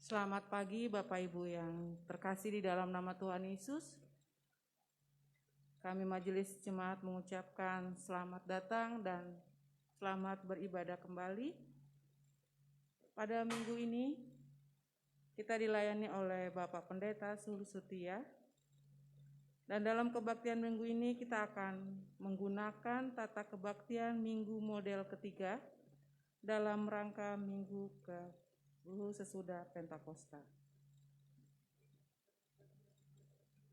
Selamat pagi Bapak Ibu yang terkasih di dalam nama Tuhan Yesus. Kami Majelis Jemaat mengucapkan selamat datang dan selamat beribadah kembali. Pada minggu ini kita dilayani oleh Bapak Pendeta Sulu Setia. Dan dalam kebaktian minggu ini kita akan menggunakan tata kebaktian minggu model ketiga dalam rangka minggu ke-10 sesudah Pentakosta.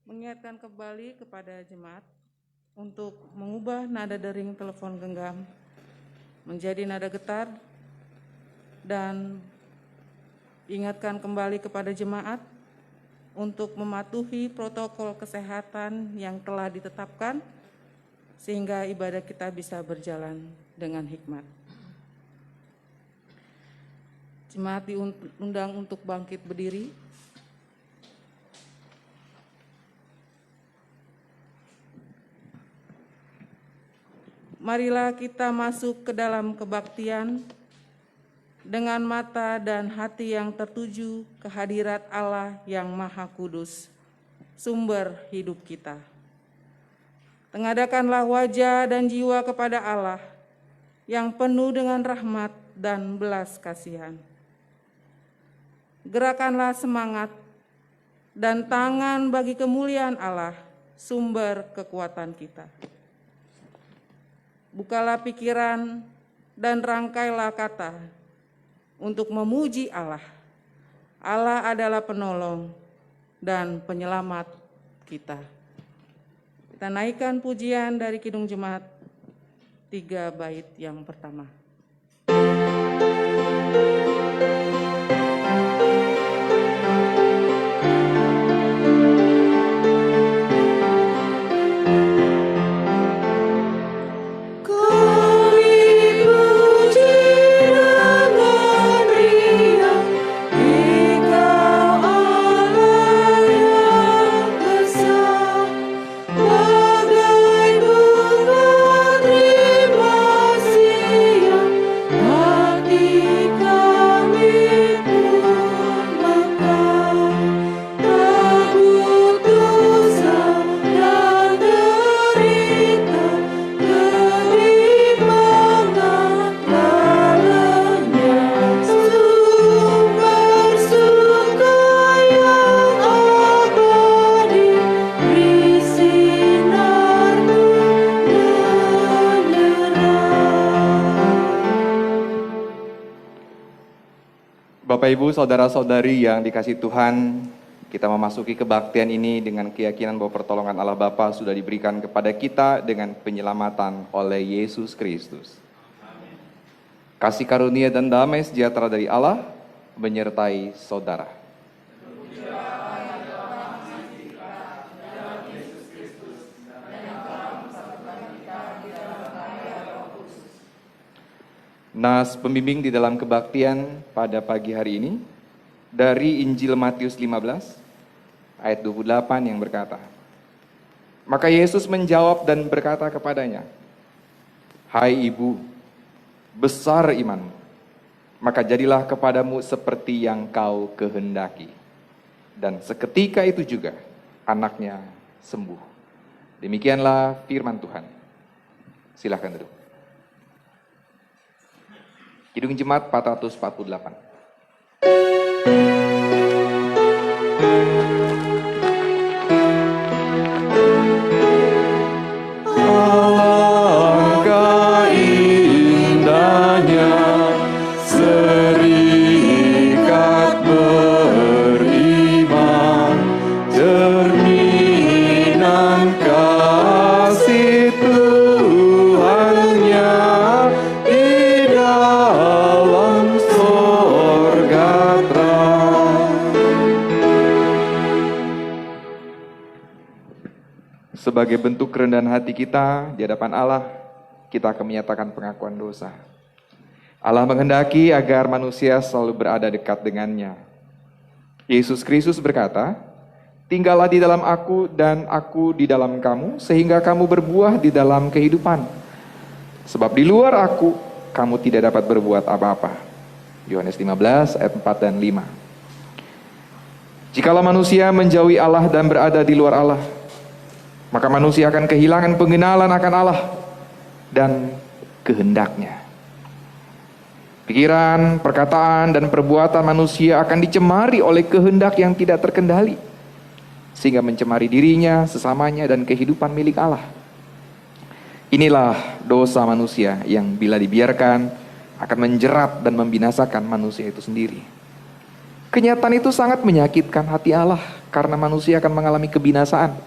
Mengingatkan kembali kepada jemaat untuk mengubah nada dering telepon genggam menjadi nada getar dan ingatkan kembali kepada jemaat untuk mematuhi protokol kesehatan yang telah ditetapkan sehingga ibadah kita bisa berjalan dengan hikmat. Jemaat diundang untuk bangkit berdiri. Marilah kita masuk ke dalam kebaktian dengan mata dan hati yang tertuju ke hadirat Allah yang Maha Kudus, sumber hidup kita. Tengadahkanlah wajah dan jiwa kepada Allah yang penuh dengan rahmat dan belas kasihan. Gerakanlah semangat dan tangan bagi kemuliaan Allah, sumber kekuatan kita. Bukalah pikiran dan rangkailah kata untuk memuji Allah. Allah adalah penolong dan penyelamat kita. Kita naikkan pujian dari Kidung Jemaat 3 bait yang pertama. Bapak Ibu, saudara-saudari yang dikasihi Tuhan, kita memasuki kebaktian ini dengan keyakinan bahwa pertolongan Allah Bapa sudah diberikan kepada kita dengan penyelamatan oleh Yesus Kristus. Kasih karunia dan damai sejahtera dari Allah menyertai saudara. Nas pembimbing di dalam kebaktian pada pagi hari ini dari Injil Matius 15 ayat 28 yang berkata, maka Yesus menjawab dan berkata kepadanya, hai ibu, besar imanmu, maka jadilah kepadamu seperti yang kau kehendaki. Dan seketika itu juga anaknya sembuh. Demikianlah firman Tuhan. Silakan duduk. Kidung Jemaat 448. Alangkah indahnya serikat beriman, cerminan kasih Tuhannya di dalam sorga terang. Sebagai bentuk kerendahan hati kita di hadapan Allah, kita akan menyatakan pengakuan dosa. Allah menghendaki agar manusia selalu berada dekat dengannya. Yesus Kristus berkata, tinggallah di dalam aku dan aku di dalam kamu, sehingga kamu berbuah di dalam kehidupan. Sebab di luar aku, kamu tidak dapat berbuat apa-apa. Yohanes 15 ayat 4 dan 5. Jikalau manusia menjauhi Allah dan berada di luar Allah, maka manusia akan kehilangan pengenalan akan Allah dan kehendaknya. Pikiran, perkataan, dan perbuatan manusia akan dicemari oleh kehendak yang tidak terkendali, sehingga mencemari dirinya, sesamanya, dan kehidupan milik Allah. Inilah dosa manusia yang bila dibiarkan akan menjerat dan membinasakan manusia itu sendiri. Kenyataan itu sangat menyakitkan hati Allah karena manusia akan mengalami kebinasaan.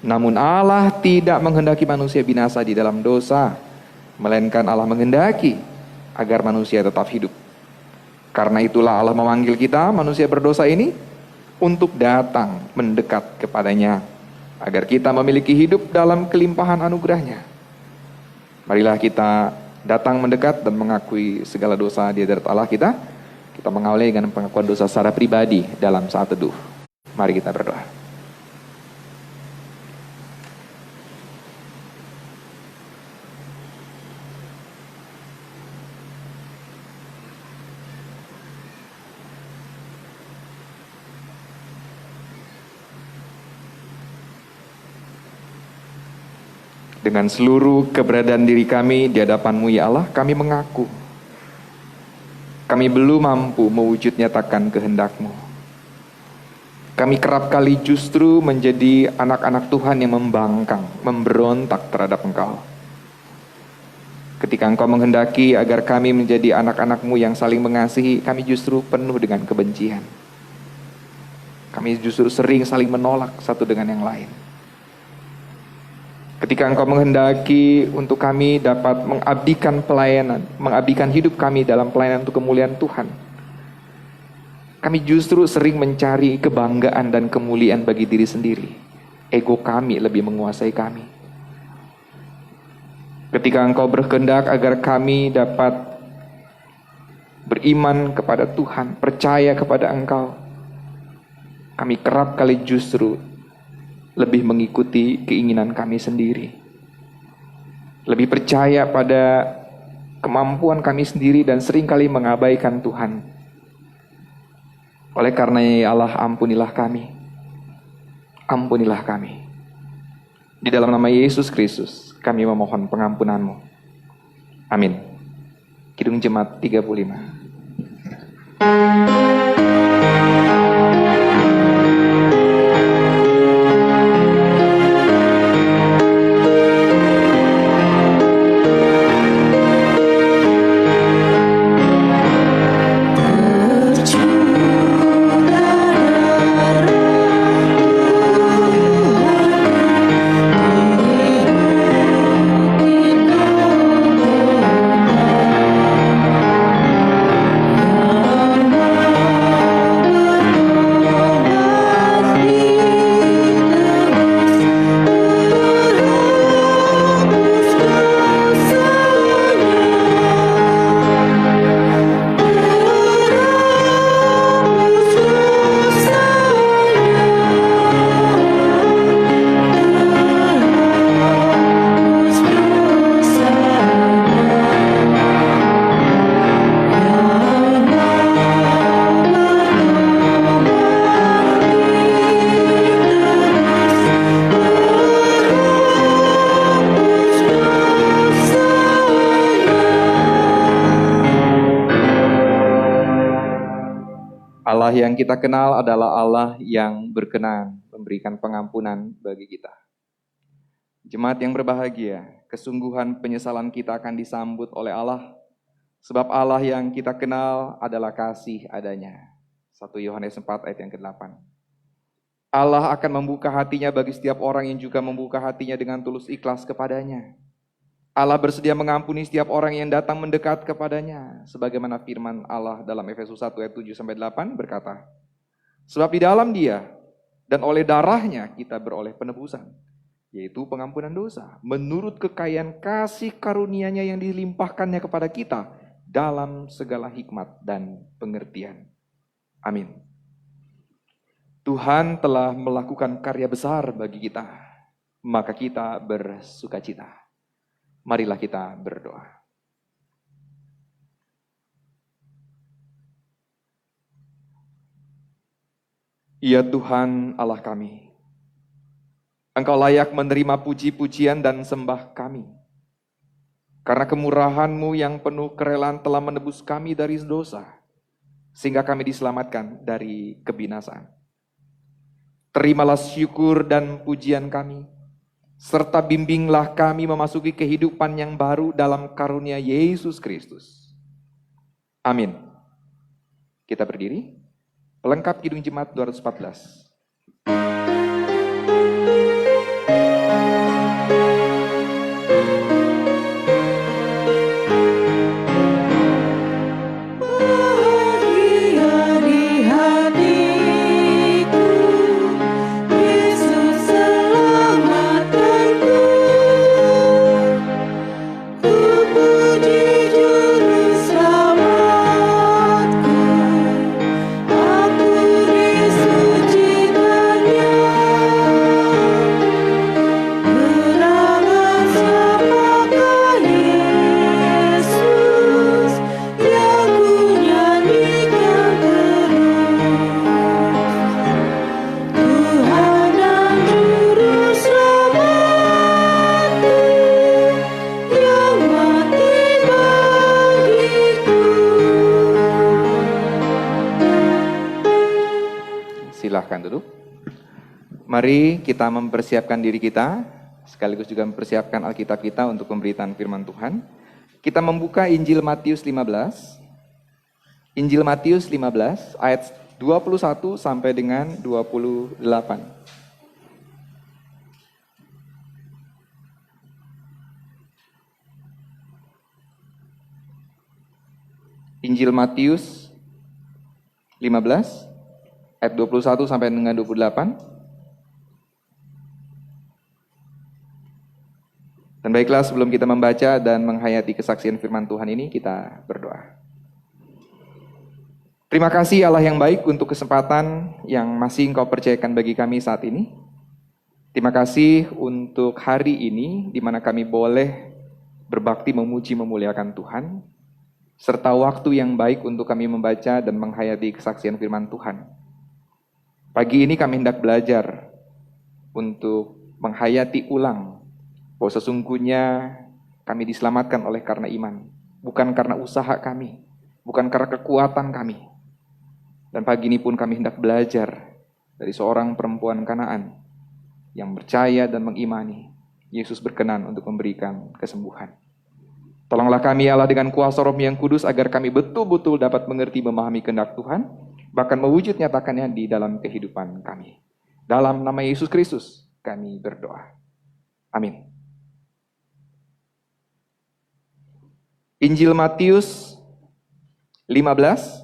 Namun Allah tidak menghendaki manusia binasa di dalam dosa, melainkan Allah menghendaki agar manusia tetap hidup. Karena itulah Allah memanggil kita, manusia berdosa ini, untuk datang mendekat kepadanya, agar kita memiliki hidup dalam kelimpahan anugerahnya. Marilah kita datang mendekat dan mengakui segala dosa di hadirat Allah kita. Kita mengawali dengan pengakuan dosa secara pribadi dalam saat teduh. Mari kita berdoa. Dengan seluruh keberadaan diri kami di hadapan-Mu ya Allah, kami mengaku kami belum mampu mewujud nyatakan kehendak-Mu. Kami kerap kali justru menjadi anak-anak Tuhan yang membangkang, memberontak terhadap Engkau. Ketika Engkau menghendaki agar kami menjadi anak-anak-Mu yang saling mengasihi, kami justru penuh dengan kebencian. Kami justru sering saling menolak satu dengan yang lain. Ketika Engkau menghendaki untuk kami dapat mengabdikan pelayanan, mengabdikan hidup kami dalam pelayanan untuk kemuliaan Tuhan, kami justru sering mencari kebanggaan dan kemuliaan bagi diri sendiri. Ego kami lebih menguasai kami. Ketika Engkau berkehendak agar kami dapat beriman kepada Tuhan, percaya kepada Engkau, kami kerap kali justru lebih mengikuti keinginan kami sendiri. Lebih percaya pada kemampuan kami sendiri dan seringkali mengabaikan Tuhan. Oleh karena ya Allah, ampunilah kami. Ampunilah kami. Di dalam nama Yesus Kristus, kami memohon pengampunan-Mu. Amin. Kidung Jemaat 35. Allah yang kita kenal adalah Allah yang berkenan memberikan pengampunan bagi kita. Jemaat yang berbahagia, kesungguhan penyesalan kita akan disambut oleh Allah, sebab Allah yang kita kenal adalah kasih adanya. 1 Yohanes 4 ayat yang ke-8. Allah akan membuka hatinya bagi setiap orang yang juga membuka hatinya dengan tulus ikhlas kepadanya. Allah bersedia mengampuni setiap orang yang datang mendekat kepadanya. Sebagaimana firman Allah dalam Efesus 1 ayat 7-8 berkata, sebab di dalam Dia dan oleh darahnya kita beroleh penebusan, yaitu pengampunan dosa, menurut kekayaan kasih karunia-Nya yang dilimpahkannya kepada kita dalam segala hikmat dan pengertian. Amin. Tuhan telah melakukan karya besar bagi kita, maka kita bersukacita. Marilah kita berdoa. Ya Tuhan Allah kami, Engkau layak menerima puji-pujian dan sembah kami. Karena kemurahan-Mu yang penuh kerelaan telah menebus kami dari dosa, sehingga kami diselamatkan dari kebinasaan. Terimalah syukur dan pujian kami, serta bimbinglah kami memasuki kehidupan yang baru dalam karunia Yesus Kristus. Amin. Kita berdiri. Pelengkap Kidung Jemaat 214. Silahkan duduk. Mari kita mempersiapkan diri kita, sekaligus juga mempersiapkan Alkitab kita untuk pemberitaan firman Tuhan. Kita membuka Injil Matius 15. Injil Matius 15 ayat 21 sampai dengan 28. Injil Matius 15 ayat 21 sampai dengan 28. Dan baiklah, sebelum kita membaca dan menghayati kesaksian firman Tuhan ini, kita berdoa. Terima kasih Allah yang baik untuk kesempatan yang masih Engkau percayakan bagi kami saat ini. Terima kasih untuk hari ini di mana kami boleh berbakti memuji memuliakan Tuhan, serta waktu yang baik untuk kami membaca dan menghayati kesaksian firman Tuhan. Pagi ini kami hendak belajar untuk menghayati ulang bahwa sesungguhnya kami diselamatkan oleh karena iman, bukan karena usaha kami, bukan karena kekuatan kami. Dan pagi ini pun kami hendak belajar dari seorang perempuan Kanaan yang percaya dan mengimani Yesus berkenan untuk memberikan kesembuhan. Tolonglah kami Allah dengan kuasa Roh yang kudus agar kami betul-betul dapat mengerti memahami kehendak Tuhan, bahkan mewujud nyatakannya di dalam kehidupan kami. Dalam nama Yesus Kristus kami berdoa. Amin. Injil Matius 15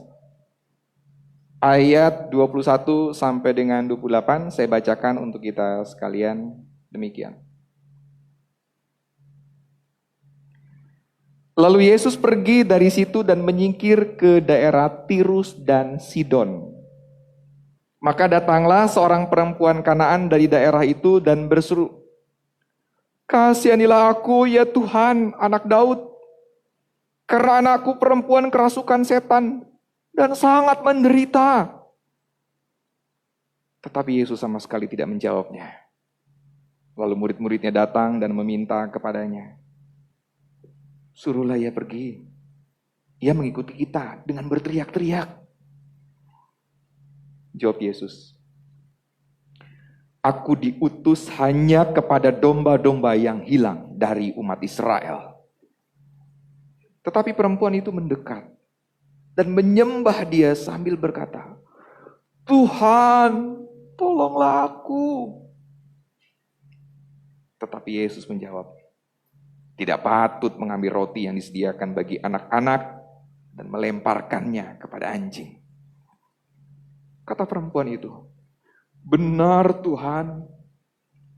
ayat 21 sampai dengan 28 saya bacakan untuk kita sekalian demikian. Lalu Yesus pergi dari situ dan menyingkir ke daerah Tirus dan Sidon. Maka datanglah seorang perempuan Kanaan dari daerah itu dan berseru, "Kasihanilah aku ya Tuhan, anak Daud, karena anakku perempuan kerasukan setan dan sangat menderita." Tetapi Yesus sama sekali tidak menjawabnya. Lalu murid-muridnya datang dan meminta kepadanya, "Suruhlah ia pergi. Ia mengikuti kita dengan berteriak-teriak." Jawab Yesus, "Aku diutus hanya kepada domba-domba yang hilang dari umat Israel." Tetapi perempuan itu mendekat dan menyembah dia sambil berkata, "Tuhan, tolonglah aku." Tetapi Yesus menjawab, "Tidak patut mengambil roti yang disediakan bagi anak-anak dan melemparkannya kepada anjing." Kata perempuan itu, "Benar Tuhan,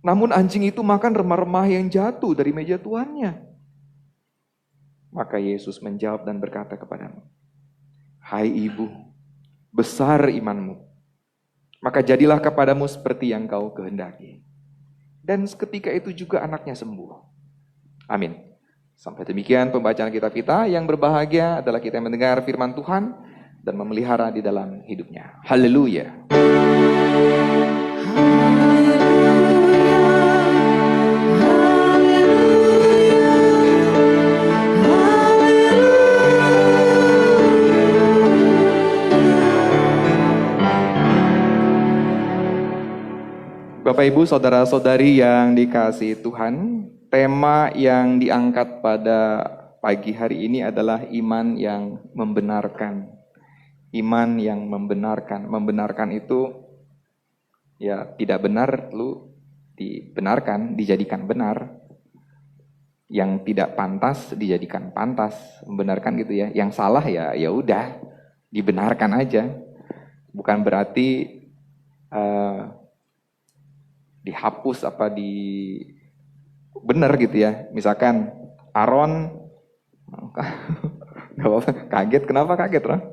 namun anjing itu makan remah-remah yang jatuh dari meja tuannya." Maka Yesus menjawab dan berkata kepadamu, "Hai ibu, besar imanmu, maka jadilah kepadamu seperti yang kau kehendaki." Dan seketika itu juga anaknya sembuh. Amin. Sampai demikian pembacaan kitab kita. Yang berbahagia adalah kita yang mendengar firman Tuhan dan memelihara di dalam hidupnya. Haleluya. Bapak Ibu saudara-saudari yang dikasihi Tuhan, tema yang diangkat pada pagi hari ini adalah iman yang membenarkan. Iman yang membenarkan. Membenarkan itu ya tidak benar lu dibenarkan, dijadikan benar. Yang tidak pantas dijadikan pantas, membenarkan gitu ya. Yang salah ya udah dibenarkan aja. Bukan berarti dihapus apa benar gitu ya. Misalkan Aaron gak apa-apa, kaget. Kenapa kaget, Ron?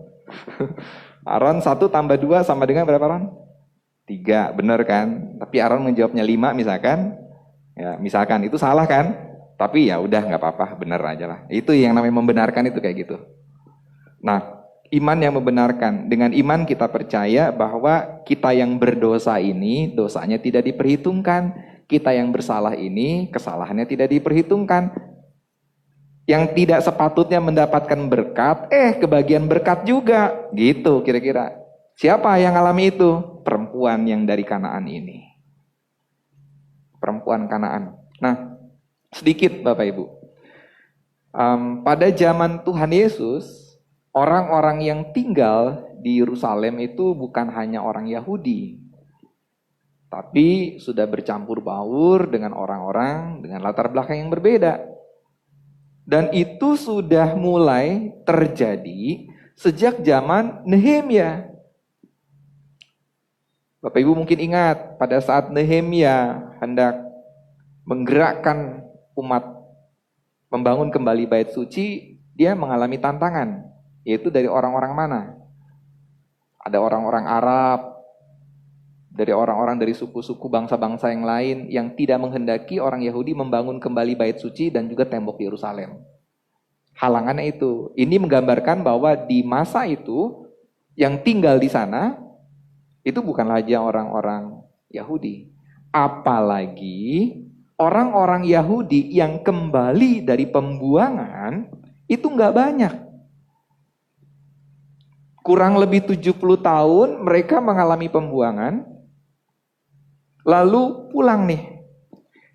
Aaron 1 tambah 2 sama dengan berapa, Ron? 3, benar kan? Tapi Aaron menjawabnya 5 misalkan. Ya, misalkan itu salah kan? Tapi ya udah nggak apa-apa, benar aja lah. Itu yang namanya membenarkan itu kayak gitu. Nah, iman yang membenarkan. Dengan iman kita percaya bahwa kita yang berdosa ini, dosanya tidak diperhitungkan. Kita yang bersalah ini, kesalahannya tidak diperhitungkan. Yang tidak sepatutnya mendapatkan berkat, kebagian berkat juga. Gitu kira-kira. Siapa yang alami itu? Perempuan yang dari Kanaan ini. Perempuan Kanaan. Nah, sedikit Bapak Ibu. Pada zaman Tuhan Yesus, orang-orang yang tinggal di Yerusalem itu bukan hanya orang Yahudi, tapi sudah bercampur baur dengan orang-orang dengan latar belakang yang berbeda. Dan itu sudah mulai terjadi sejak zaman Nehemia. Bapak Ibu mungkin ingat pada saat Nehemia hendak menggerakkan umat membangun kembali bait suci, dia mengalami tantangan. Yaitu dari orang-orang mana? Ada orang-orang Arab, dari orang-orang dari suku-suku bangsa-bangsa yang lain yang tidak menghendaki orang Yahudi membangun kembali bait suci dan juga tembok Yerusalem. Halangannya itu. Ini menggambarkan bahwa di masa itu yang tinggal di sana itu bukan lagi orang-orang Yahudi. Apalagi orang-orang Yahudi yang kembali dari pembuangan itu nggak banyak. Kurang lebih 70 tahun mereka mengalami pembuangan, lalu pulang nih.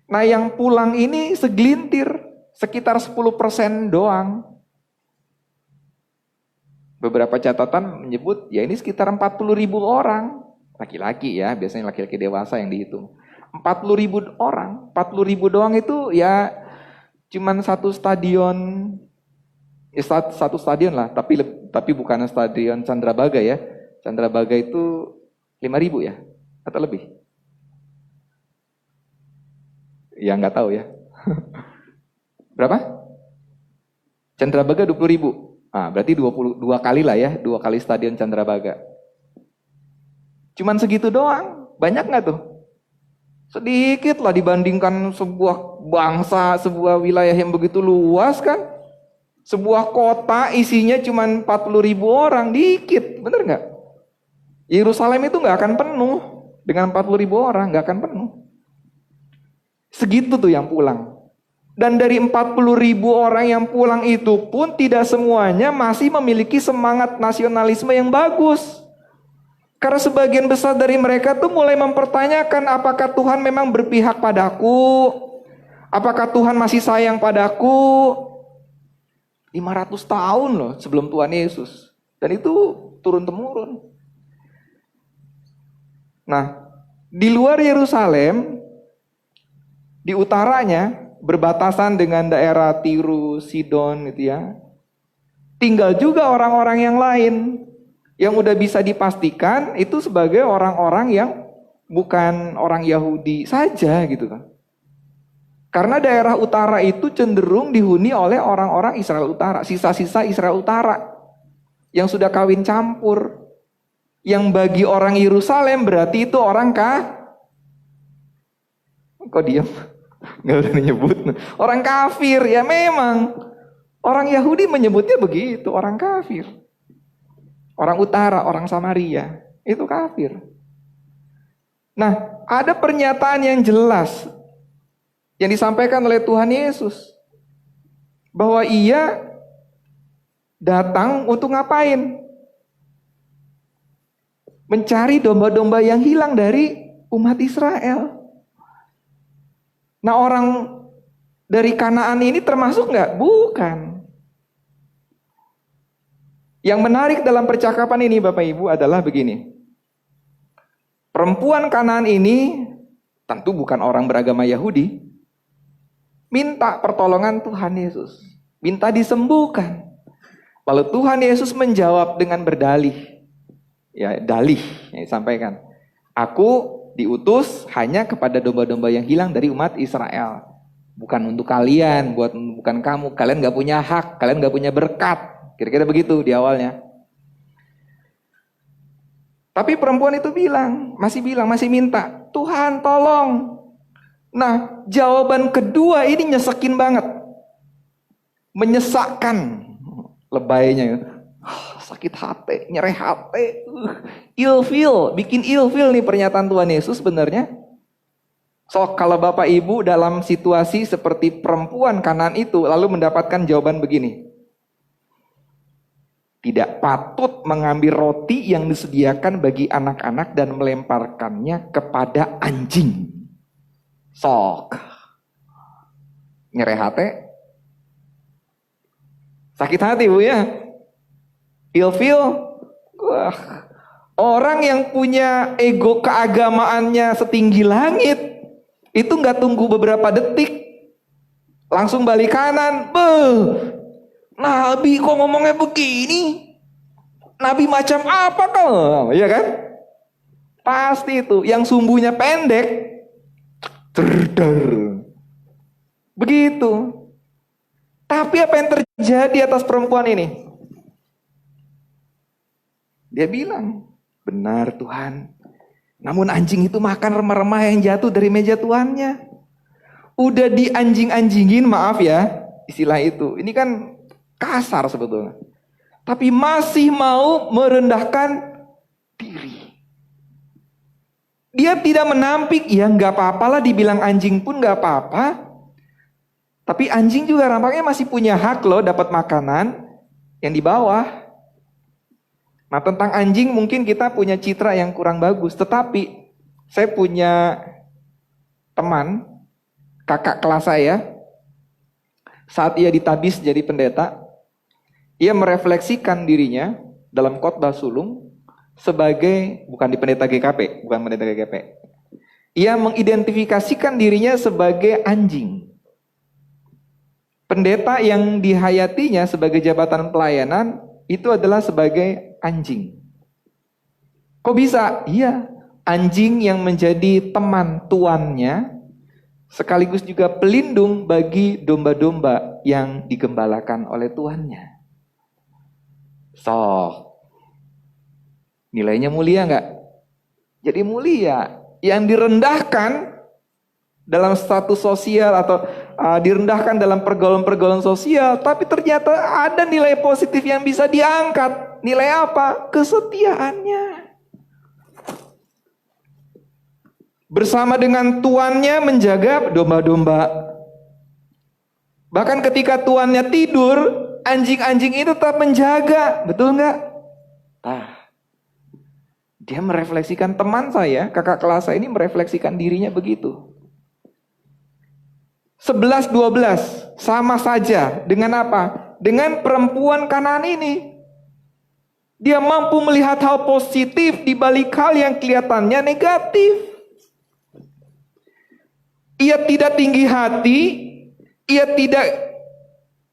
Nah yang pulang ini segelintir, sekitar 10% doang. Beberapa catatan menyebut ya ini sekitar 40.000 orang. Laki-laki ya, biasanya laki-laki dewasa yang dihitung. 40.000 orang, 40.000 doang itu ya cuman satu stadion. Satu stadion lah, tapi bukan stadion Candrabaga ya. Candrabaga itu 5.000 ya? Atau lebih? Ya nggak tahu ya. Berapa? Candrabaga 20.000. Berarti 22 kali lah ya, 2 kali stadion Candrabaga. Cuman segitu doang, banyak nggak tuh? Sedikit lah dibandingkan sebuah bangsa, sebuah wilayah yang begitu luas kan. Sebuah kota isinya cuma 40.000 orang, dikit, bener nggak? Yerusalem itu nggak akan penuh dengan 40.000 orang, nggak akan penuh. Segitu tuh yang pulang. Dan dari 40.000 orang yang pulang itu pun tidak semuanya masih memiliki semangat nasionalisme yang bagus. Karena sebagian besar dari mereka tuh mulai mempertanyakan apakah Tuhan memang berpihak padaku? Apakah Tuhan masih sayang padaku? 500 tahun loh sebelum Tuhan Yesus. Dan itu turun-temurun. Nah, di luar Yerusalem, di utaranya, berbatasan dengan daerah Tirus, Sidon gitu ya. Tinggal juga orang-orang yang lain. Yang udah bisa dipastikan itu sebagai orang-orang yang bukan orang Yahudi saja gitu kan. Karena daerah utara itu cenderung dihuni oleh orang-orang Israel Utara, sisa-sisa Israel Utara yang sudah kawin campur. Yang bagi orang Yerusalem berarti itu orang Kok diam? Nggak udah nyebut. Orang kafir, ya memang. Orang Yahudi menyebutnya begitu, orang kafir. Orang utara, orang Samaria, itu kafir. Nah, ada pernyataan yang jelas yang disampaikan oleh Tuhan Yesus bahwa ia datang untuk ngapain? Mencari domba-domba yang hilang dari umat Israel. Nah, orang dari Kanaan ini termasuk nggak? Bukan. Yang menarik dalam percakapan ini Bapak Ibu adalah begini. Perempuan Kanaan ini tentu bukan orang beragama Yahudi. Minta pertolongan Tuhan Yesus. Minta disembuhkan. Lalu Tuhan Yesus menjawab dengan berdalih. Ya, dalih yang disampaikan. Aku diutus hanya kepada domba-domba yang hilang dari umat Israel. Bukan untuk kalian, bukan kamu. Kalian gak punya hak, kalian gak punya berkat. Kira-kira begitu di awalnya. Tapi perempuan itu masih minta, Tuhan tolong. Nah, jawaban kedua ini nyesekin banget. Menyesakkan. Lebaynya. Sakit hati, nyereh hati. Ilfil, bikin ilfil nih pernyataan Tuhan Yesus sebenarnya. So, kalau Bapak Ibu dalam situasi seperti perempuan Kanaan itu, lalu mendapatkan jawaban begini. Tidak patut mengambil roti yang disediakan bagi anak-anak dan melemparkannya kepada anjing. Sok. Nyereh hati. Sakit hati Bu ya. Ilfil. Wah. Orang yang punya ego keagamaannya setinggi langit, itu gak tunggu beberapa detik. Langsung balik kanan. Nabi kok ngomongnya begini? Nabi macam apa kau? Iya kan? Pasti itu. Yang sumbunya pendek. Begitu. Tapi apa yang terjadi atas perempuan ini? Dia bilang, benar Tuhan. Namun anjing itu makan remah-remah yang jatuh dari meja tuannya. Udah dianjing-anjingin, maaf ya, istilah itu. Ini kan kasar sebetulnya. Tapi masih mau merendahkan diri. Dia tidak menampik, ya nggak apa-apalah dibilang anjing pun nggak apa-apa. Tapi anjing juga nampaknya masih punya hak loh dapat makanan yang di bawah. Nah, tentang anjing mungkin kita punya citra yang kurang bagus. Tetapi saya punya teman, kakak kelas saya, saat ia ditabis jadi pendeta, ia merefleksikan dirinya dalam khotbah sulung sebagai, bukan di pendeta GKP, bukan pendeta GKP. Ia mengidentifikasikan dirinya sebagai anjing. Pendeta yang dihayatinya sebagai jabatan pelayanan itu adalah sebagai anjing. Kok bisa? Iya, anjing yang menjadi teman tuannya sekaligus juga pelindung bagi domba-domba yang digembalakan oleh tuannya. Nilainya mulia nggak? Jadi mulia. Yang direndahkan dalam status sosial atau direndahkan dalam pergaulan-pergaulan sosial, tapi ternyata ada nilai positif yang bisa diangkat. Nilai apa? Kesetiaannya. Bersama dengan tuannya menjaga domba-domba. Bahkan ketika tuannya tidur, anjing-anjing itu tetap menjaga. Betul nggak? Dia merefleksikan teman saya, kakak kelas saya ini merefleksikan dirinya begitu. 11-12 sama saja dengan apa? Dengan perempuan Kanaan ini. Dia mampu melihat hal positif di balik hal yang kelihatannya negatif. Ia tidak tinggi hati, ia tidak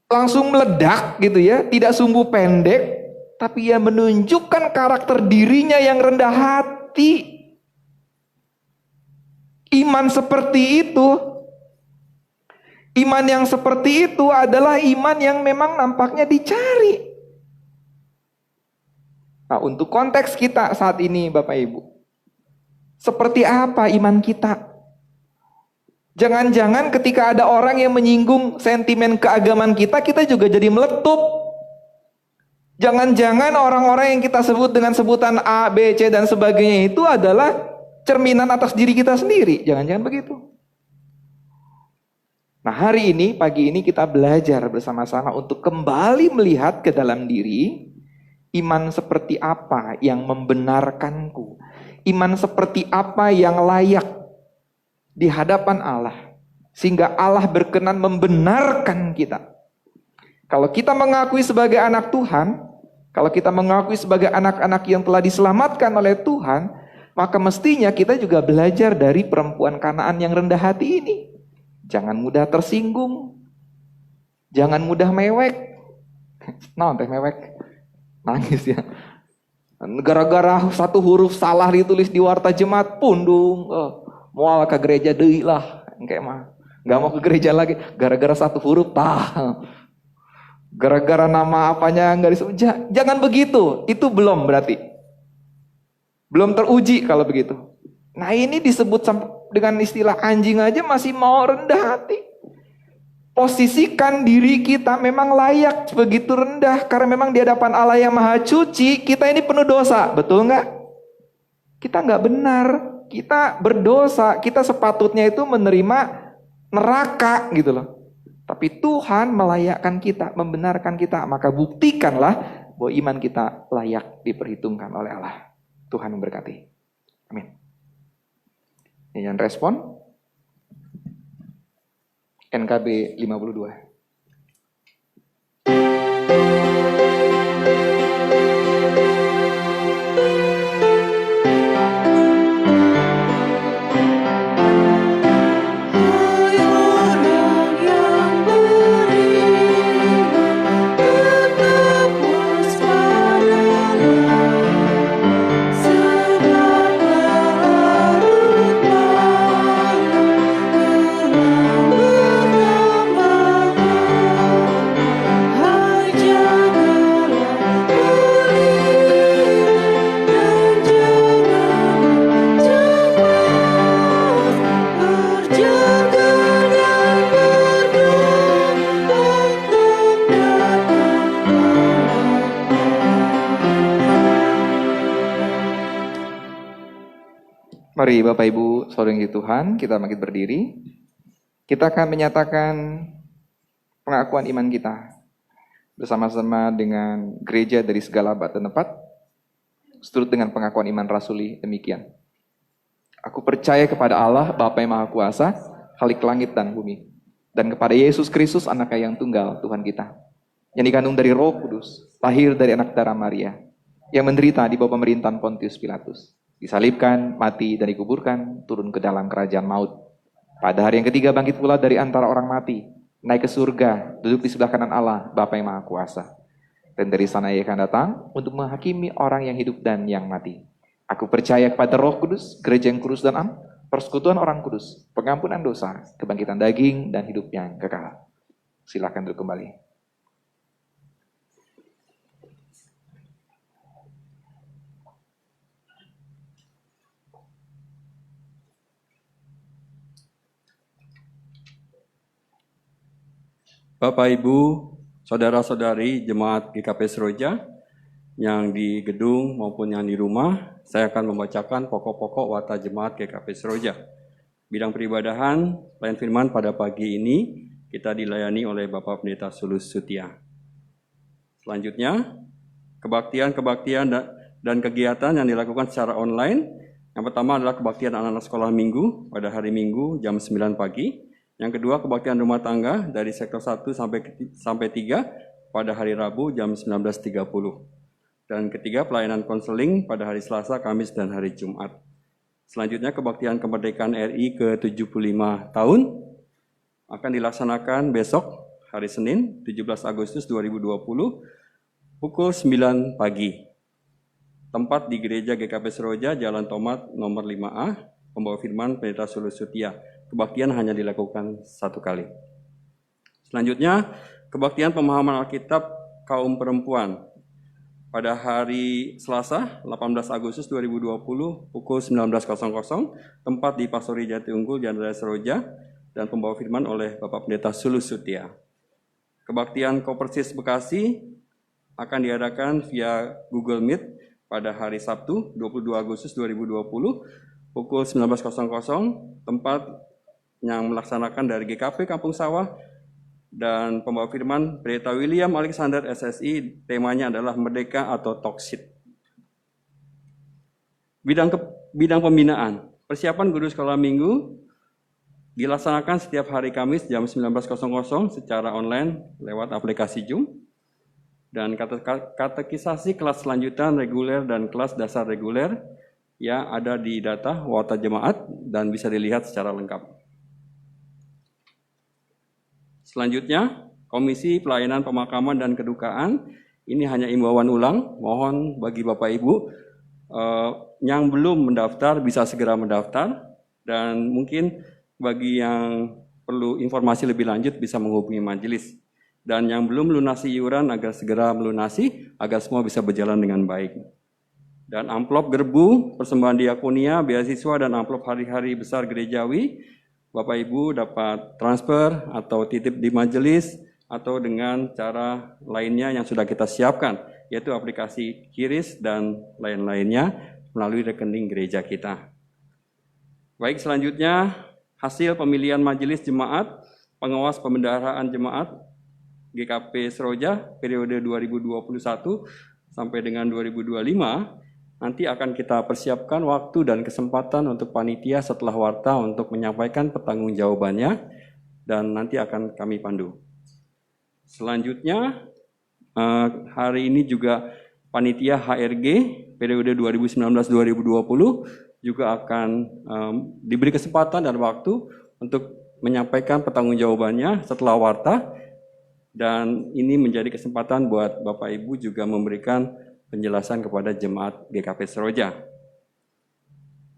langsung meledak gitu ya, tidak sumbu pendek, tapi ia menunjukkan karakter dirinya yang rendah hati. Iman seperti itu, iman yang seperti itu adalah iman yang memang nampaknya dicari. Nah, untuk konteks kita saat ini Bapak Ibu, seperti apa iman kita? Jangan-jangan ketika ada orang yang menyinggung sentimen keagamaan kita, kita juga jadi meletup. Jangan-jangan orang-orang yang kita sebut dengan sebutan A, B, C dan sebagainya itu adalah cerminan atas diri kita sendiri. Jangan-jangan begitu. Nah, hari ini, pagi ini kita belajar bersama-sama untuk kembali melihat ke dalam diri. Iman seperti apa yang membenarkanku? Iman seperti apa yang layak di hadapan Allah? Sehingga Allah berkenan membenarkan kita. Kalau kita mengakui sebagai anak Tuhan, kalau kita mengakui sebagai anak-anak yang telah diselamatkan oleh Tuhan, maka mestinya kita juga belajar dari perempuan Kanaan yang rendah hati ini. Jangan mudah tersinggung. Jangan mudah mewek. Teh mewek. Nangis ya. Gara-gara satu huruf salah ditulis di warta jemaat, pundung. Moal ke gereja deui lah. Kayak mah. Gak mau ke gereja lagi. Gara-gara satu huruf, gara-gara nama apanya nggak disebut. Jangan begitu. Itu belum berarti. Belum teruji kalau begitu. Nah, ini disebut dengan istilah anjing aja masih mau rendah hati. Posisikan diri kita memang layak begitu rendah. Karena memang di hadapan Allah yang Maha Suci, kita ini penuh dosa. Betul nggak? Kita nggak benar. Kita berdosa. Kita sepatutnya itu menerima neraka gitu loh. Tapi Tuhan melayakkan kita, membenarkan kita. Maka buktikanlah bahwa iman kita layak diperhitungkan oleh Allah. Tuhan memberkati. Amin. Yang respon? NKB 52. Mari Bapak Ibu, saudara yang Tuhan, kita bangkit berdiri. Kita akan menyatakan pengakuan iman kita bersama-sama dengan gereja dari segala abad dan tempat, seturut dengan pengakuan iman rasuli demikian. Aku percaya kepada Allah, Bapa yang Maha Kuasa, Khalik langit dan bumi, dan kepada Yesus Kristus, Anaknya yang tunggal, Tuhan kita, yang dikandung dari Roh Kudus, lahir dari anak darah Maria, yang menderita di bawah pemerintahan Pontius Pilatus, disalibkan, mati, dan dikuburkan, turun ke dalam kerajaan maut. Pada hari yang ketiga bangkit pula dari antara orang mati, naik ke surga, duduk di sebelah kanan Allah, Bapa yang Maha Kuasa. Dan dari sana Ia akan datang untuk menghakimi orang yang hidup dan yang mati. Aku percaya kepada Roh Kudus, gereja yang kudus dan am, persekutuan orang kudus, pengampunan dosa, kebangkitan daging, dan hidup yang kekal. Silakan duduk kembali. Bapak, Ibu, saudara-saudari Jemaat GKP Seroja yang di gedung maupun yang di rumah, saya akan membacakan pokok-pokok warta Jemaat GKP Seroja. Bidang peribadahan, pelayan firman pada pagi ini kita dilayani oleh Bapak Pendeta Sulus Sutia. Selanjutnya, kebaktian dan kegiatan yang dilakukan secara online. Yang pertama adalah kebaktian anak-anak sekolah minggu pada hari Minggu jam 9 pagi. Yang kedua, kebaktian rumah tangga dari sektor 1 sampai 3 pada hari Rabu jam 19.30. Dan ketiga, pelayanan konseling pada hari Selasa, Kamis, dan hari Jumat. Selanjutnya, kebaktian kemerdekaan RI ke-75 tahun akan dilaksanakan besok, hari Senin, 17 Agustus 2020, pukul 9 pagi. Tempat di Gereja GKP Seroja, Jalan Tomat, nomor 5A, pembawa firman Pendeta Sulus Sutia. Kebaktian hanya dilakukan 1 kali. Selanjutnya, kebaktian pemahaman Alkitab kaum perempuan pada hari Selasa, 18 Agustus 2020, pukul 19.00, tempat di Pastori Jatiunggul, Jalan Raya Seroja, dan pembawa firman oleh Bapak Pendeta Sulus Sutia. Kebaktian Kopersis Bekasi akan diadakan via Google Meet pada hari Sabtu, 22 Agustus 2020, pukul 19.00, tempat yang melaksanakan dari GKP Kampung Sawah, dan pembawa firman Pendeta William Alexander SSI, temanya adalah Merdeka atau Toksik. Bidang pembinaan, persiapan guru sekolah minggu dilaksanakan setiap hari Kamis jam 19.00 secara online lewat aplikasi Zoom, dan katekisasi kelas lanjutan reguler dan kelas dasar reguler ya ada di data Warta Jemaat dan bisa dilihat secara lengkap. Selanjutnya, Komisi Pelayanan Pemakaman dan Kedukaan, ini hanya imbauan ulang, mohon bagi Bapak Ibu yang belum mendaftar bisa segera mendaftar, dan mungkin bagi yang perlu informasi lebih lanjut bisa menghubungi majelis. Dan yang belum melunasi iuran agar segera melunasi agar semua bisa berjalan dengan baik. Dan amplop gerbu, persembahan diakonia, beasiswa, dan amplop hari-hari besar gerejawi, Bapak Ibu dapat transfer atau titip di majelis atau dengan cara lainnya yang sudah kita siapkan, yaitu aplikasi QRIS dan lain-lainnya melalui rekening gereja kita. Baik, selanjutnya hasil pemilihan majelis jemaat, pengawas pembendaharaan jemaat, GKP Seroja periode 2021 sampai dengan 2025, nanti akan kita persiapkan waktu dan kesempatan untuk panitia setelah warta untuk menyampaikan pertanggungjawabannya, dan nanti akan kami pandu. Selanjutnya, hari ini juga panitia HRG periode 2019-2020 juga akan diberi kesempatan dan waktu untuk menyampaikan pertanggungjawabannya setelah warta, dan ini menjadi kesempatan buat Bapak Ibu juga memberikan penjelasan kepada jemaat GKP Seroja.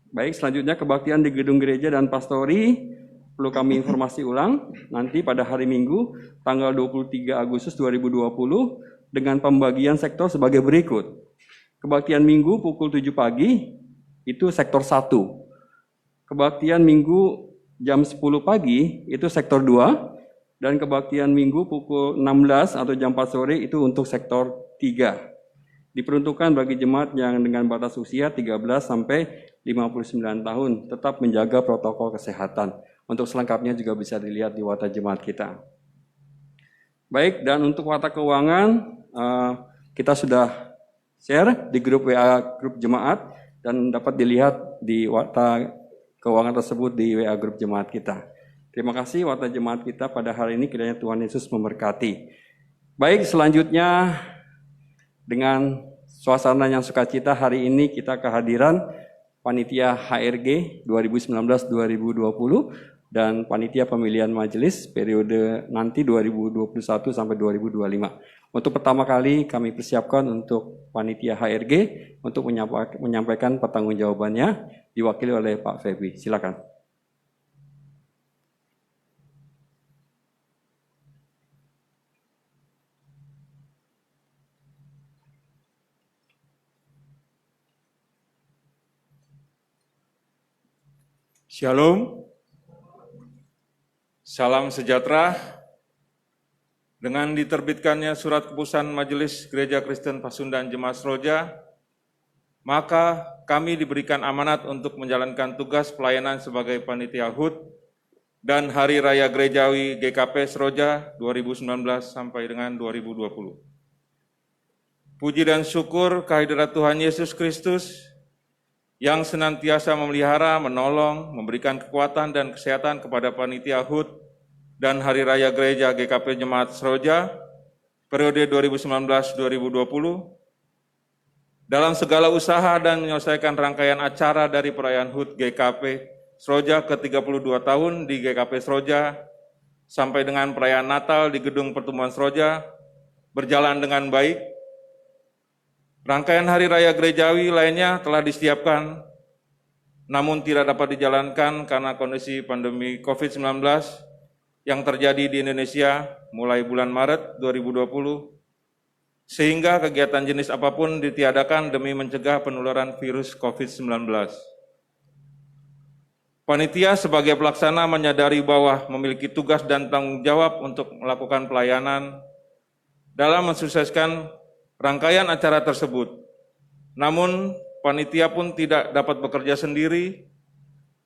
Baik, selanjutnya kebaktian di gedung gereja dan pastori, perlu kami informasi ulang, nanti pada hari Minggu, tanggal 23 Agustus 2020, dengan pembagian sektor sebagai berikut. Kebaktian Minggu pukul 7 pagi, itu sektor 1. Kebaktian Minggu jam 10 pagi, itu sektor 2. Dan kebaktian Minggu pukul 16 atau jam 4 sore, itu untuk sektor 3. Diperuntukkan bagi jemaat yang dengan batas usia 13 sampai 59 tahun, tetap menjaga protokol kesehatan. Untuk selengkapnya juga bisa dilihat di Warta Jemaat kita. Baik, dan untuk Warta Keuangan, kita sudah share di grup WA grup jemaat, dan dapat dilihat di Warta Keuangan tersebut di WA grup jemaat kita. Terima kasih Warta Jemaat kita pada hari ini, kiranya Tuhan Yesus memberkati. Baik, selanjutnya dengan suasana yang sukacita hari ini kita kehadiran panitia HRG 2019-2020 dan panitia pemilihan majelis periode nanti 2021 sampai 2025. Untuk pertama kali kami persiapkan untuk panitia HRG untuk menyampaikan pertanggungjawabannya diwakili oleh Pak Feby. Silakan. Shalom, salam sejahtera. Dengan diterbitkannya surat keputusan Majelis Gereja Kristen Pasundan Jemaat Seroja, maka kami diberikan amanat untuk menjalankan tugas pelayanan sebagai panitia HUT dan Hari Raya Gerejawi GKP Seroja 2019 sampai dengan 2020. Puji dan syukur kehadirat Tuhan Yesus Kristus yang senantiasa memelihara, menolong, memberikan kekuatan dan kesehatan kepada panitia HUT dan Hari Raya Gereja GKP Jemaat Seroja periode 2019-2020 dalam segala usaha dan menyelesaikan rangkaian acara dari perayaan HUT GKP Seroja ke-32 tahun di GKP Seroja sampai dengan perayaan Natal di Gedung Pertumbuhan Seroja berjalan dengan baik. Rangkaian Hari Raya Gerejawi lainnya telah disiapkan, namun tidak dapat dijalankan karena kondisi pandemi COVID-19 yang terjadi di Indonesia mulai bulan Maret 2020, sehingga kegiatan jenis apapun ditiadakan demi mencegah penularan virus COVID-19. Panitia sebagai pelaksana menyadari bahwa memiliki tugas dan tanggung jawab untuk melakukan pelayanan dalam mensukseskan rangkaian acara tersebut. Namun, panitia pun tidak dapat bekerja sendiri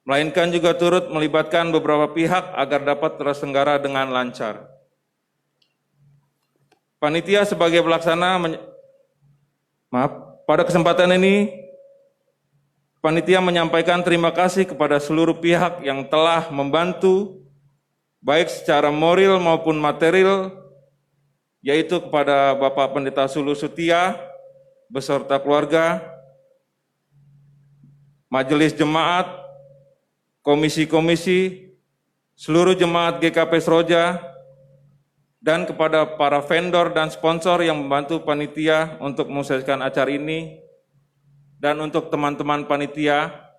melainkan juga turut melibatkan beberapa pihak agar dapat terselenggara dengan lancar. Panitia sebagai pelaksana, pada kesempatan ini, panitia menyampaikan terima kasih kepada seluruh pihak yang telah membantu, baik secara moral maupun material, yaitu kepada Bapak Pendeta Sulu Sutia, beserta keluarga, majelis jemaat, komisi-komisi, seluruh jemaat GKP Seroja, dan kepada para vendor dan sponsor yang membantu panitia untuk menyukseskan acara ini, dan untuk teman-teman panitia.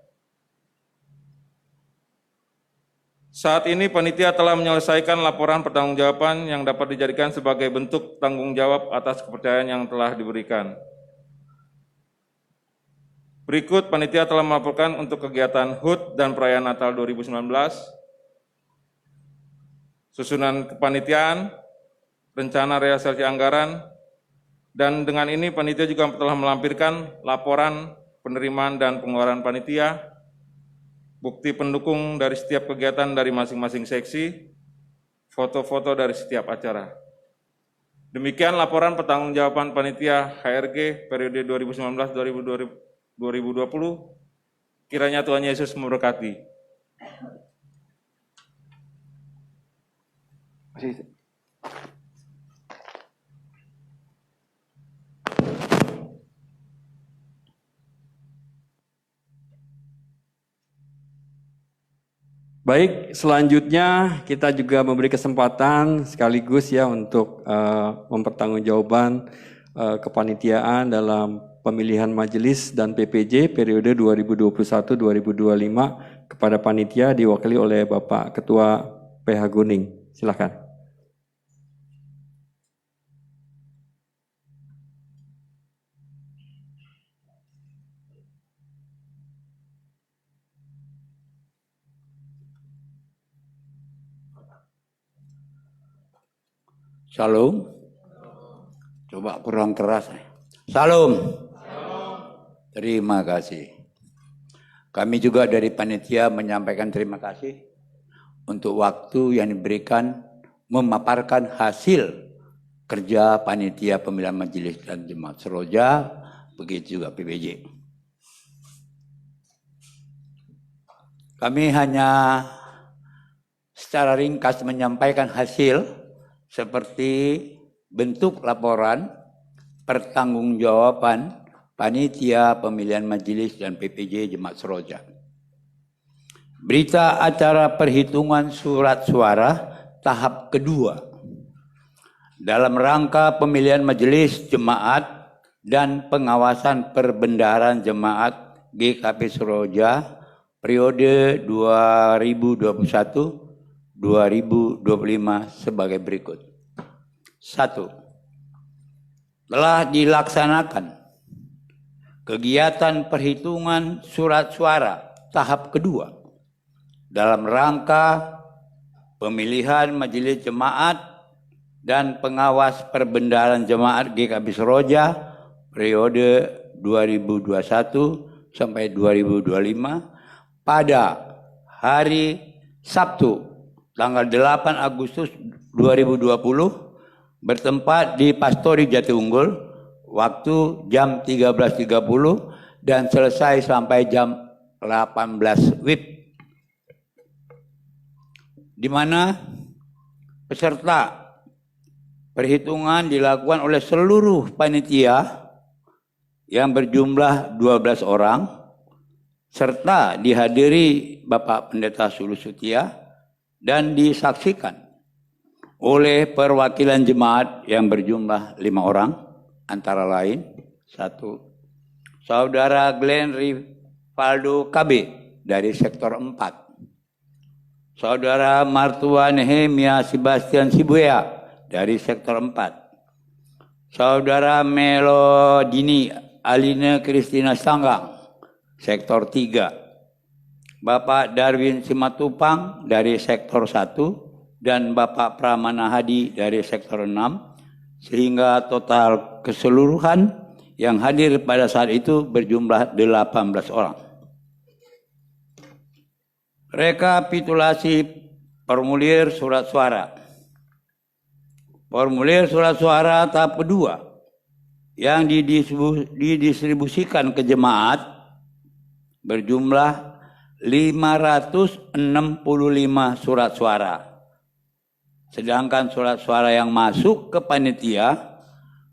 Saat ini panitia telah menyelesaikan laporan pertanggungjawaban yang dapat dijadikan sebagai bentuk tanggung jawab atas kepercayaan yang telah diberikan. Berikut panitia telah melaporkan untuk kegiatan HUT dan perayaan Natal 2019, susunan kepanitiaan, rencana realisasi anggaran, dan dengan ini panitia juga telah melampirkan laporan penerimaan dan pengeluaran panitia, bukti pendukung dari setiap kegiatan dari masing-masing seksi, foto-foto dari setiap acara. Demikian laporan pertanggungjawaban panitia HRG periode 2019-2020. Kiranya Tuhan Yesus memberkati. Baik, selanjutnya kita juga memberi kesempatan sekaligus ya untuk mempertanggungjawabkan kepanitiaan dalam pemilihan majelis dan PPJ periode 2021-2025 kepada panitia diwakili oleh Bapak Ketua PH Guning. Silakan. Shalom. Coba kurang keras. Shalom. Terima kasih. Kami juga dari panitia menyampaikan terima kasih untuk waktu yang diberikan memaparkan hasil kerja panitia pemilihan majelis dan jemaat Seroja, begitu juga PPJ. Kami hanya secara ringkas menyampaikan hasil seperti bentuk laporan pertanggungjawaban panitia pemilihan majelis dan PPJ Jemaat Seroja. Berita acara perhitungan surat suara tahap kedua dalam rangka pemilihan majelis jemaat dan pengawasan perbendaharaan jemaat GKP Seroja periode 2021-2025 sebagai berikut. 1. Telah dilaksanakan kegiatan perhitungan surat suara tahap kedua dalam rangka pemilihan majelis jemaat dan pengawas perbendaharaan jemaat GKP Seroja periode 2021 sampai 2025 pada hari Sabtu tanggal 8 Agustus 2020 bertempat di Pastori Jatiunggul, waktu jam 13.30 dan selesai sampai jam 18 WIB. Di mana peserta perhitungan dilakukan oleh seluruh panitia yang berjumlah 12 orang, serta dihadiri Bapak Pendeta Sulu Sutia dan disaksikan oleh perwakilan jemaat yang berjumlah 5 orang, antara lain 1. Saudara Glenn Rivaldo KB dari sektor 4, Saudara Martua Nehemia Sebastian Sibuya dari sektor 4, Saudara Melodini Alina Kristina Stanggang sektor 3, Bapak Darwin Simatupang dari sektor 1 dan Bapak Pramana Hadi dari sektor 6, sehingga total keseluruhan yang hadir pada saat itu berjumlah 18 orang. Rekapitulasi formulir surat suara. Formulir surat suara tahap kedua yang didistribusikan ke jemaat berjumlah 565 surat suara. Sedangkan surat suara yang masuk ke panitia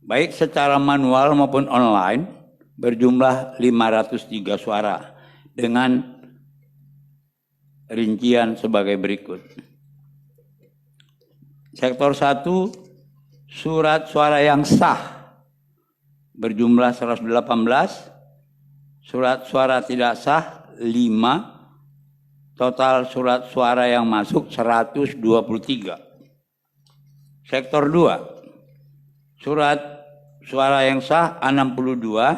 baik secara manual maupun online berjumlah 503 suara dengan rincian sebagai berikut. Sektor 1, surat suara yang sah berjumlah 118, surat suara tidak sah 5, total surat suara yang masuk 123. Sektor 2, surat suara yang sah 62,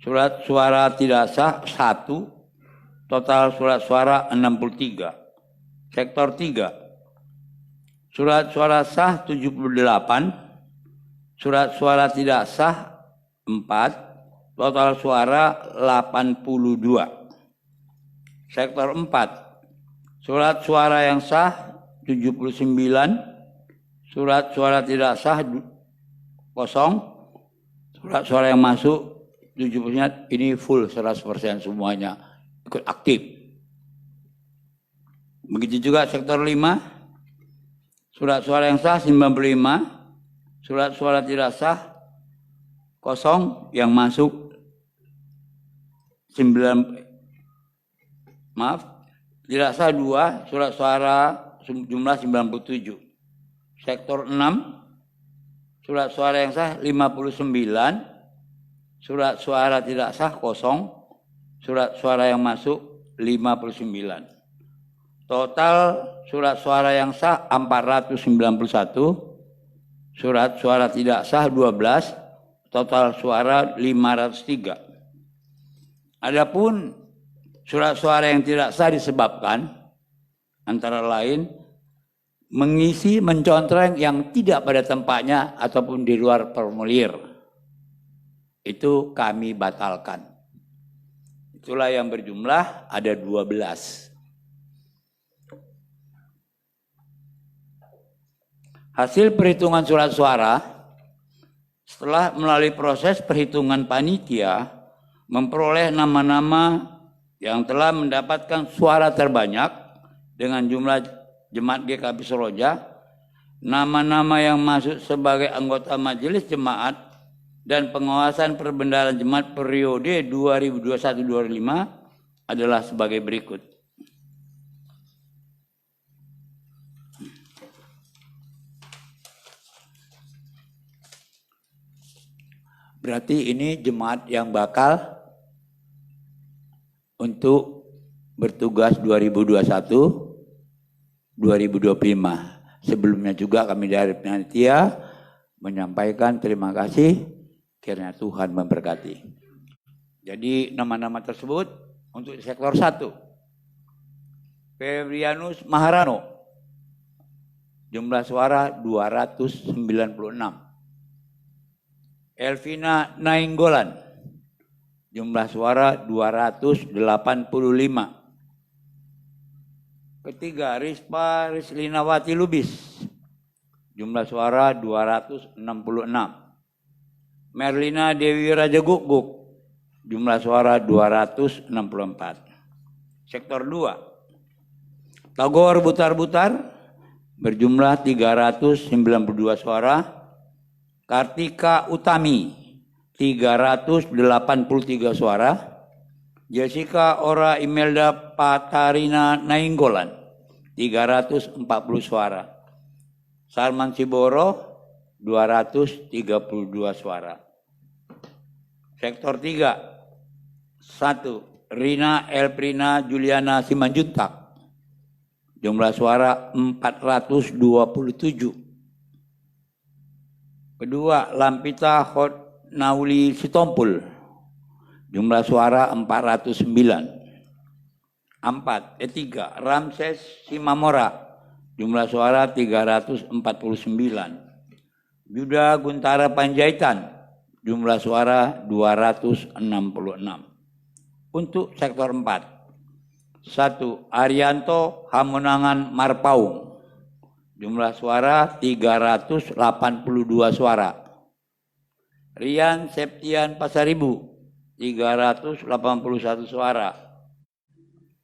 surat suara tidak sah 1, total surat suara 63. Sektor 3, surat suara sah 78, surat suara tidak sah 4, total suara 82. Sektor 4, surat suara yang sah 79, surat suara tidak sah 0, surat suara yang masuk 70%, ini full 100% semuanya ikut aktif. Begitu juga sektor 5, surat suara yang sah 95, surat suara tidak sah 0, yang masuk tidak sah 2, surat suara jumlah 97. Sektor 6, surat suara yang sah 59, surat suara tidak sah 0, surat suara yang masuk 59. Total surat suara yang sah 491, surat suara tidak sah 12, total suara 503. Adapun surat suara yang tidak sah disebabkan antara lain mengisi mencontreng yang tidak pada tempatnya ataupun di luar formulir. Itu kami batalkan. Itulah yang berjumlah ada 12. Hasil perhitungan surat suara setelah melalui proses perhitungan panitia memperoleh nama-nama yang telah mendapatkan suara terbanyak dengan jumlah jemaat GKP Seroja, nama-nama yang masuk sebagai anggota majelis jemaat dan pengawasan perbendaharaan jemaat periode 2021-2025 adalah sebagai berikut. Berarti ini jemaat yang bakal untuk bertugas 2021-2025. Sebelumnya juga kami dari panitia menyampaikan terima kasih. Kiranya Tuhan memberkati. Jadi nama-nama tersebut untuk sektor 1. Febrianus Maharano, jumlah suara 296. Elvina Nainggolan, jumlah suara 285. Ketiga, Rispa Rislinawati Lubis, jumlah suara 266. Merlina Dewi Raja Guguk, jumlah suara 264. Sektor 2, Tagor Butar-Butar, berjumlah 392 suara. Kartika Utami, 383 suara. Jessica Ora Imelda Patarina Nainggolan, 340 suara. Salman Siboro, 232 suara. Sektor 3, 1. Rina Elprina Juliana Simanjuntak, jumlah suara 427. Kedua, Lampita Hot Nauli Sitompul, jumlah suara 409. 4. Ketiga, Ramses Simamora, jumlah suara 349. Yuda Guntara Panjaitan, jumlah suara 266. Untuk sektor 4, 1. Arianto Hamonangan Marpaung. Jumlah suara 382 suara. Rian Septian Pasaribu 381 suara.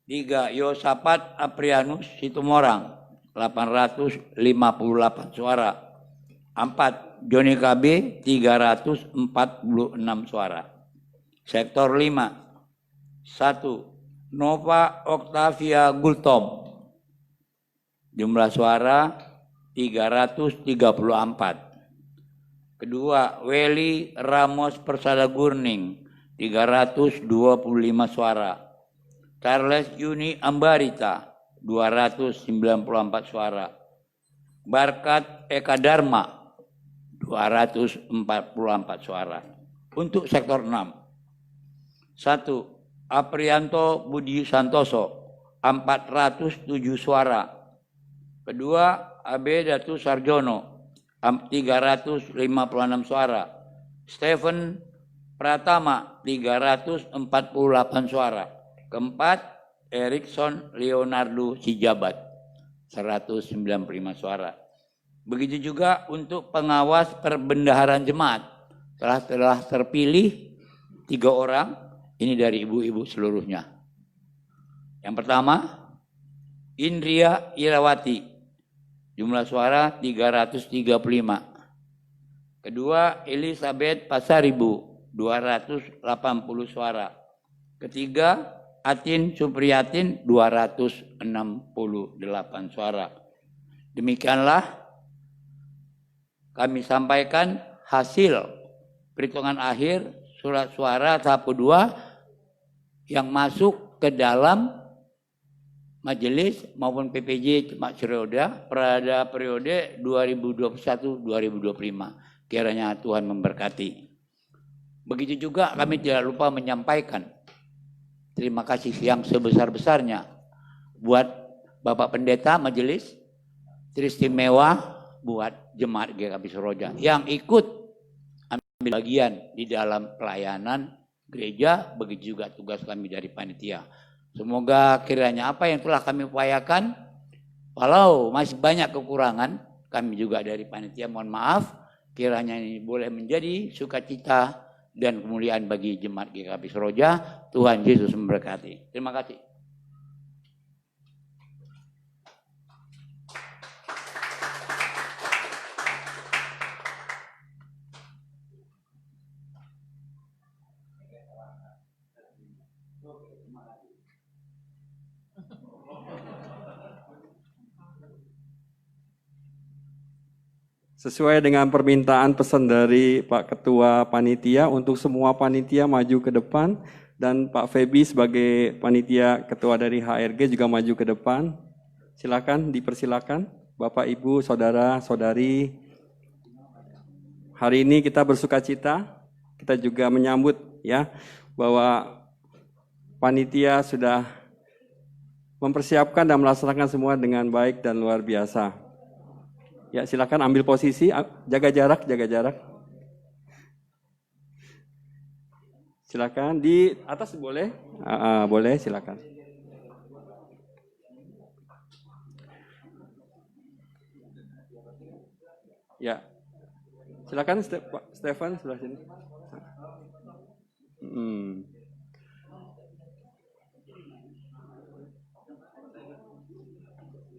3. Yosafat Aprianus Situmorang 858 suara. 4. Joni KB 346 suara. Sektor 5. 1. Nova Octavia Gultom. Jumlah suara 334. Kedua, Weli Ramos Persada Gurning 325 suara. Charles Yuni Ambarita 294 suara. Barkat Eka Dharma 244 suara. Untuk sektor 6. 1. Aprianto Budi Santoso 407 suara. Kedua, AB Datu Sarjono 356 suara. Stephen Pratama 348 suara. Keempat, Erikson Leonardo Sijabat 195 suara. Begitu juga untuk pengawas perbendaharaan jemaat telah terpilih 3 orang, ini dari ibu-ibu seluruhnya. Yang pertama, Indria Irawati, jumlah suara 335. Kedua, Elizabeth Pasaribu 280 suara. Ketiga, Atin Supriyatin 268 suara. Demikianlah kami sampaikan hasil perhitungan akhir surat suara tahap kedua yang masuk ke dalam majelis maupun PPJ Jemaat Syroda pada periode 2021-2025. Kiranya Tuhan memberkati. Begitu juga kami tidak lupa menyampaikan terima kasih yang sebesar-besarnya buat Bapak Pendeta Majelis, teristimewa buat Jemaat GKP Syroja yang ikut ambil bagian di dalam pelayanan gereja, begitu juga tugas kami dari panitia. Semoga kiranya apa yang telah kami upayakan, walau masih banyak kekurangan, kami juga dari panitia mohon maaf, kiranya ini boleh menjadi sukacita dan kemuliaan bagi Jemaat GKP Syroja. Tuhan Yesus memberkati. Terima kasih. Sesuai dengan permintaan pesan dari Pak Ketua Panitia untuk semua panitia maju ke depan dan Pak Febi sebagai panitia ketua dari HRG juga maju ke depan. Silakan, dipersilakan Bapak Ibu, Saudara, Saudari. Hari ini kita bersukacita, kita juga menyambut ya bahwa panitia sudah mempersiapkan dan melaksanakan semua dengan baik dan luar biasa. Ya, silakan ambil posisi, jaga jarak, jaga jarak. Silakan di atas boleh, boleh silakan. Ya, silakan Stefan sebelah sini.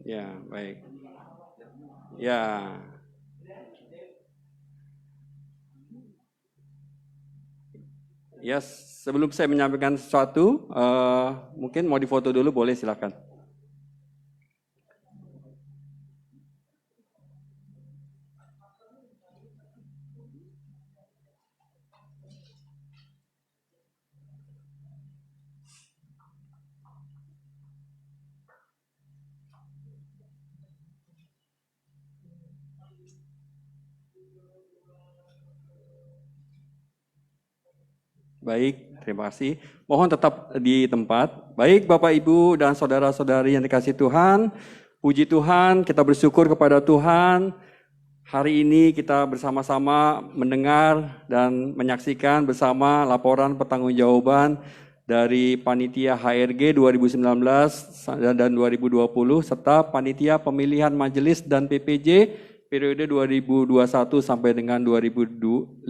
Ya, baik. Ya. Ya, sebelum saya menyampaikan sesuatu, mungkin mau difoto dulu, boleh silakan. Baik, terima kasih. Mohon tetap di tempat. Baik Bapak Ibu dan saudara-saudari yang dikasihi Tuhan, puji Tuhan, kita bersyukur kepada Tuhan. Hari ini kita bersama-sama mendengar dan menyaksikan bersama laporan pertanggungjawaban dari Panitia HRG 2019 dan 2020 serta Panitia Pemilihan Majelis dan PPJ periode 2021 sampai dengan 2025.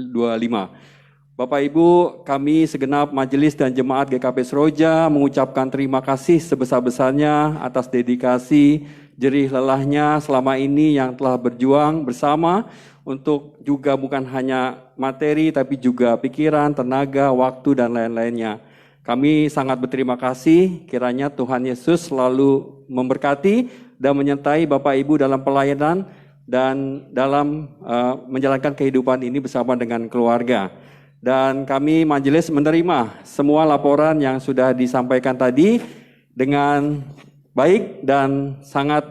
Bapak Ibu, kami segenap majelis dan jemaat GKP Seroja mengucapkan terima kasih sebesar-besarnya atas dedikasi, jerih lelahnya selama ini yang telah berjuang bersama untuk juga bukan hanya materi tapi juga pikiran, tenaga, waktu dan lain-lainnya. Kami sangat berterima kasih, kiranya Tuhan Yesus selalu memberkati dan menyertai Bapak Ibu dalam pelayanan dan dalam menjalankan kehidupan ini bersama dengan keluarga. Dan kami majelis menerima semua laporan yang sudah disampaikan tadi dengan baik dan sangat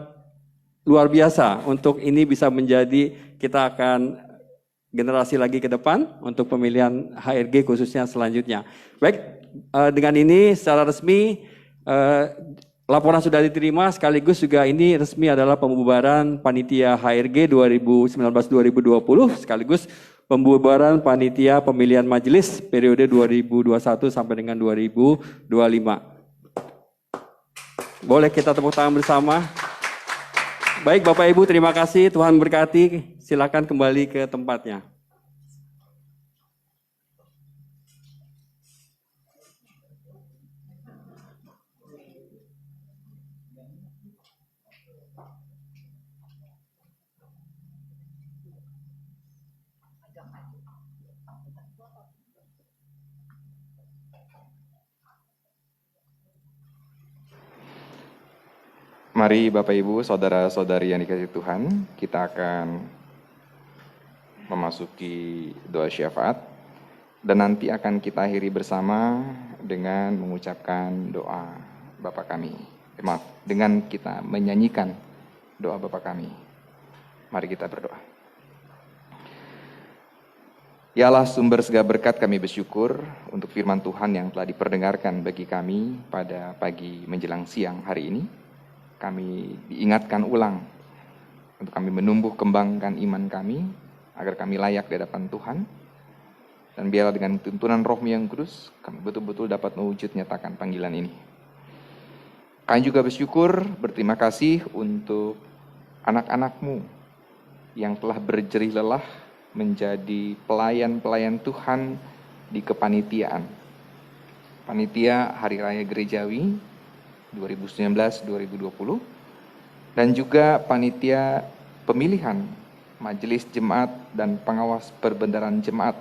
luar biasa untuk ini bisa menjadi kita akan generasi lagi ke depan untuk pemilihan HRG khususnya selanjutnya. Baik, dengan ini secara resmi laporan sudah diterima, sekaligus juga ini resmi adalah pembubaran Panitia HRG 2019-2020 sekaligus pembubaran Panitia Pemilihan Majelis periode 2021 sampai dengan 2025. Boleh kita tepuk tangan bersama? Baik Bapak Ibu, terima kasih, Tuhan berkati. Silakan kembali ke tempatnya. Mari Bapak Ibu, Saudara-saudari yang dikasihi Tuhan, kita akan memasuki doa syafaat dan nanti akan kita akhiri bersama dengan mengucapkan doa Bapa kami. Dengan kita menyanyikan doa Bapa kami. Mari kita berdoa. Ya Allah, sumber segala berkat, kami bersyukur untuk firman Tuhan yang telah diperdengarkan bagi kami pada pagi menjelang siang hari ini. Kami diingatkan ulang untuk kami menumbuh kembangkan iman kami agar kami layak di hadapan Tuhan, dan biarlah dengan tuntunan Roh-Mu yang kudus kami betul-betul dapat mewujud nyatakan panggilan ini. Kami juga bersyukur, berterima kasih untuk anak-anak-Mu yang telah berjerih lelah menjadi pelayan-pelayan Tuhan di kepanitiaan Panitia Hari Raya Gerejawi 2019-2020 dan juga panitia pemilihan Majelis Jemaat dan Pengawas Perbendaharaan Jemaat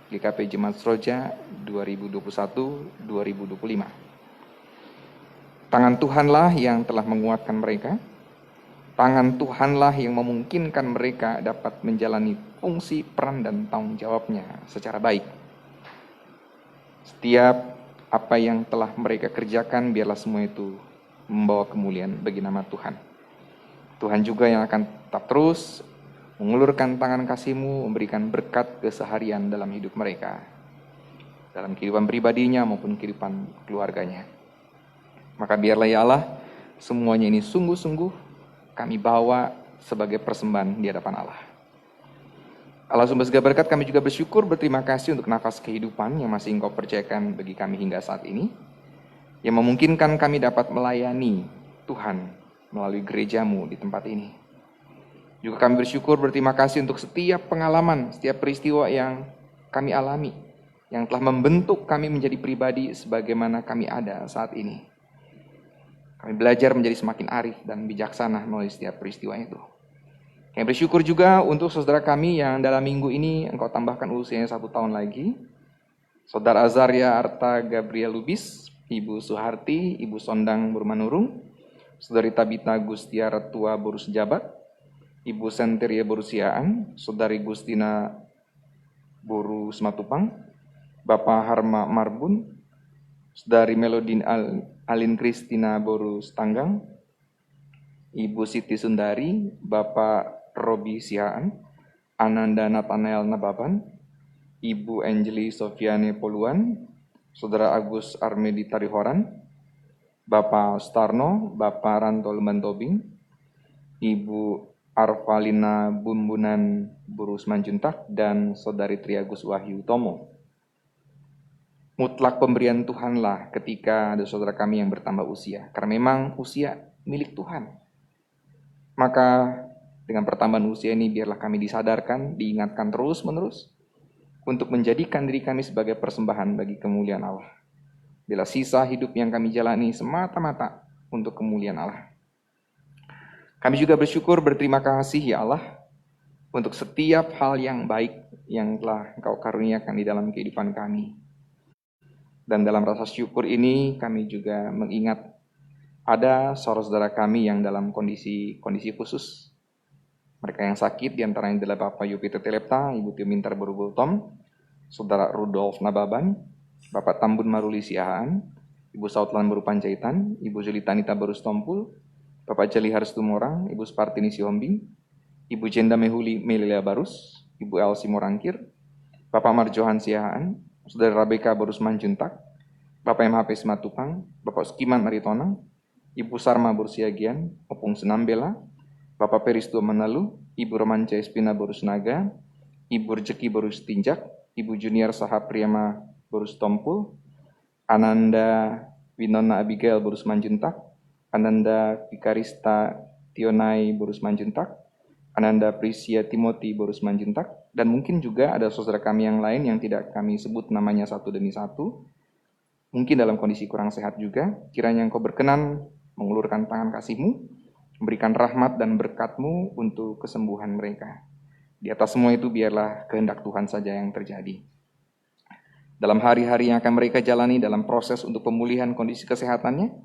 GKP Jemaat Seroja 2021-2025. Tangan Tuhanlah yang telah menguatkan mereka, tangan Tuhanlah yang memungkinkan mereka dapat menjalani fungsi, peran, dan tanggung jawabnya secara baik. Setiap apa yang telah mereka kerjakan, biarlah semua itu membawa kemuliaan bagi nama Tuhan. Tuhan juga yang akan tetap terus mengulurkan tangan kasih-Mu, memberikan berkat keseharian dalam hidup mereka, dalam kehidupan pribadinya maupun kehidupan keluarganya. Maka biarlah ya Allah, semuanya ini sungguh-sungguh kami bawa sebagai persembahan di hadapan Allah. Allah sumber segala berkat, kami juga bersyukur, berterima kasih untuk nafas kehidupan yang masih Engkau percayakan bagi kami hingga saat ini, yang memungkinkan kami dapat melayani Tuhan melalui gereja-Mu di tempat ini. Juga kami bersyukur, berterima kasih untuk setiap pengalaman, setiap peristiwa yang kami alami, yang telah membentuk kami menjadi pribadi sebagaimana kami ada saat ini. Kami belajar menjadi semakin arif dan bijaksana melalui setiap peristiwa itu. Kami bersyukur juga untuk saudara kami yang dalam minggu ini Engkau tambahkan usianya 1 tahun lagi. Saudara Azaria Arta Gabriel Lubis, Ibu Suharti, Ibu Sondang Burmanurung, Saudari Tabita Gustiara Tua Borus Jabat, Ibu Senteria Borusiaan, Saudari Gustina Borus Matupang, Bapak Harma Marbun, Saudari Melodin Alin Kristina Borus Tanggang, Ibu Siti Sundari, Bapak Robi Sihaan, Ananda Nathanael Nababan, Ibu Angeli Sofiane Poluan, Saudara Agus Armedi Tarihoran, Bapak Starno, Bapak Ranto Lumban-Tobing, Ibu Arvalina Bumbunan Burus Manjuntak, dan Saudari Triagus Wahyu Tomo. mutlak pemberian Tuhanlah ketika ada saudara kami yang bertambah usia. Karena memang usia milik Tuhan. Maka dengan pertambahan usia ini biarlah kami disadarkan, diingatkan terus-menerus untuk menjadikan diri kami sebagai persembahan bagi kemuliaan Allah. Bila sisa hidup yang kami jalani semata-mata untuk kemuliaan Allah. Kami juga bersyukur, berterima kasih ya Allah untuk setiap hal yang baik yang telah Engkau karuniakan di dalam kehidupan kami. Dan dalam rasa syukur ini kami juga mengingat ada saudara-saudara kami yang dalam kondisi khusus. Mereka yang sakit diantaranya adalah Bapak Yupiter Telepta, Ibu Tio Mintar Borobul Tom, Saudara Rudolf Nababan, Bapak Tambun Maruli Siahaan, Ibu Sautlan Baru Panjaitan, Ibu Julitanita Barus Tompul, Bapak Jali Harus Tumorang, Ibu Spartini Sihombing, Ibu Jenda Mehuli Melilia Barus, Ibu Elsi Morangkir, Bapak Marjohan Siahaan, Saudara Rabeka Barus Manjuntak, Bapak MHP Simatupang, Bapak Skiman Aritonang, Ibu Sarma Bursiagian, Opung Senambela, Bapak Peristo Manalu, Ibu Romanca Espina Barus Naga, Ibu Rejeki Barus Tinjak, Ibu Junior Sahab Priyama Barus Tompul, Ananda Winona Abigail Barus Manjuntak, Ananda Pikarista Tionai Barus Manjuntak, Ananda Prisia Timothy Barus Manjuntak, dan mungkin juga ada saudara kami yang lain yang tidak kami sebut namanya satu demi satu, mungkin dalam kondisi kurang sehat juga. Kiranya Engkau berkenan mengulurkan tangan kasih-Mu, memberikan rahmat dan berkat-Mu untuk kesembuhan mereka. Di atas semua itu biarlah kehendak Tuhan saja yang terjadi. Dalam hari-hari yang akan mereka jalani dalam proses untuk pemulihan kondisi kesehatannya,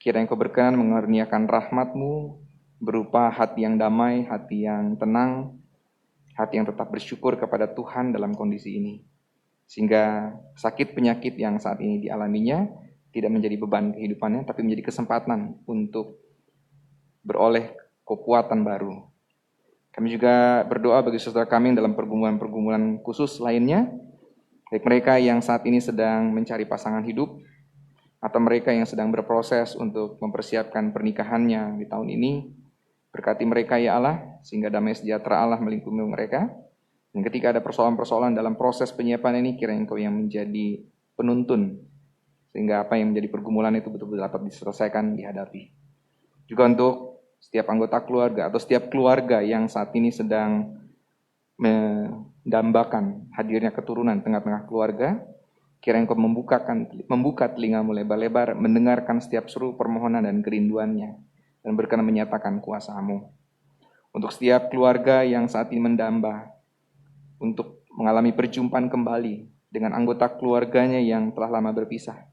kiranya Engkau berkenan mengaruniakan rahmat-Mu berupa hati yang damai, hati yang tenang, hati yang tetap bersyukur kepada Tuhan dalam kondisi ini. Sehingga sakit penyakit yang saat ini dialaminya tidak menjadi beban kehidupannya, tapi menjadi kesempatan untuk beroleh kekuatan baru. Kami juga berdoa bagi saudara kami dalam pergumulan-pergumulan khusus lainnya, baik mereka yang saat ini sedang mencari pasangan hidup, atau mereka yang sedang berproses untuk mempersiapkan pernikahannya di tahun ini. Berkati mereka ya Allah, sehingga damai sejahtera Allah melingkupi mereka. Dan ketika ada persoalan-persoalan dalam proses penyiapan ini, kiranya Engkau yang menjadi penuntun, sehingga apa yang menjadi pergumulan itu betul-betul dapat diselesaikan, dihadapi. Juga untuk setiap anggota keluarga atau setiap keluarga yang saat ini sedang mendambakan hadirnya keturunan tengah-tengah keluarga, kiranya Engkau membuka telinga-Mu lebar-lebar, mendengarkan setiap seru permohonan dan kerinduannya, dan berkenan menyatakan kuasa-Mu. Untuk setiap keluarga yang saat ini mendamba, untuk mengalami perjumpaan kembali dengan anggota keluarganya yang telah lama berpisah,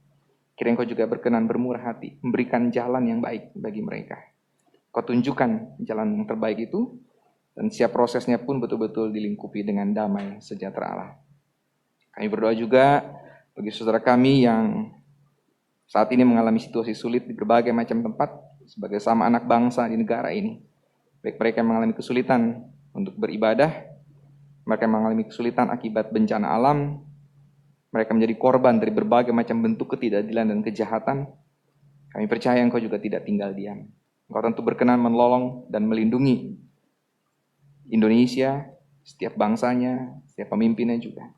kiranya Engkau juga berkenan bermurah hati, memberikan jalan yang baik bagi mereka. Kau tunjukkan jalan yang terbaik itu, dan siap prosesnya pun betul-betul dilingkupi dengan damai sejahtera Allah. Kami berdoa juga bagi saudara kami yang saat ini mengalami situasi sulit di berbagai macam tempat, sebagai sama anak bangsa di negara ini. Baik mereka yang mengalami kesulitan untuk beribadah, mereka yang mengalami kesulitan akibat bencana alam, mereka menjadi korban dari berbagai macam bentuk ketidakadilan dan kejahatan. Kami percaya Engkau juga tidak tinggal diam. Engkau tentu berkenan menolong dan melindungi Indonesia, setiap bangsanya, setiap pemimpinnya juga.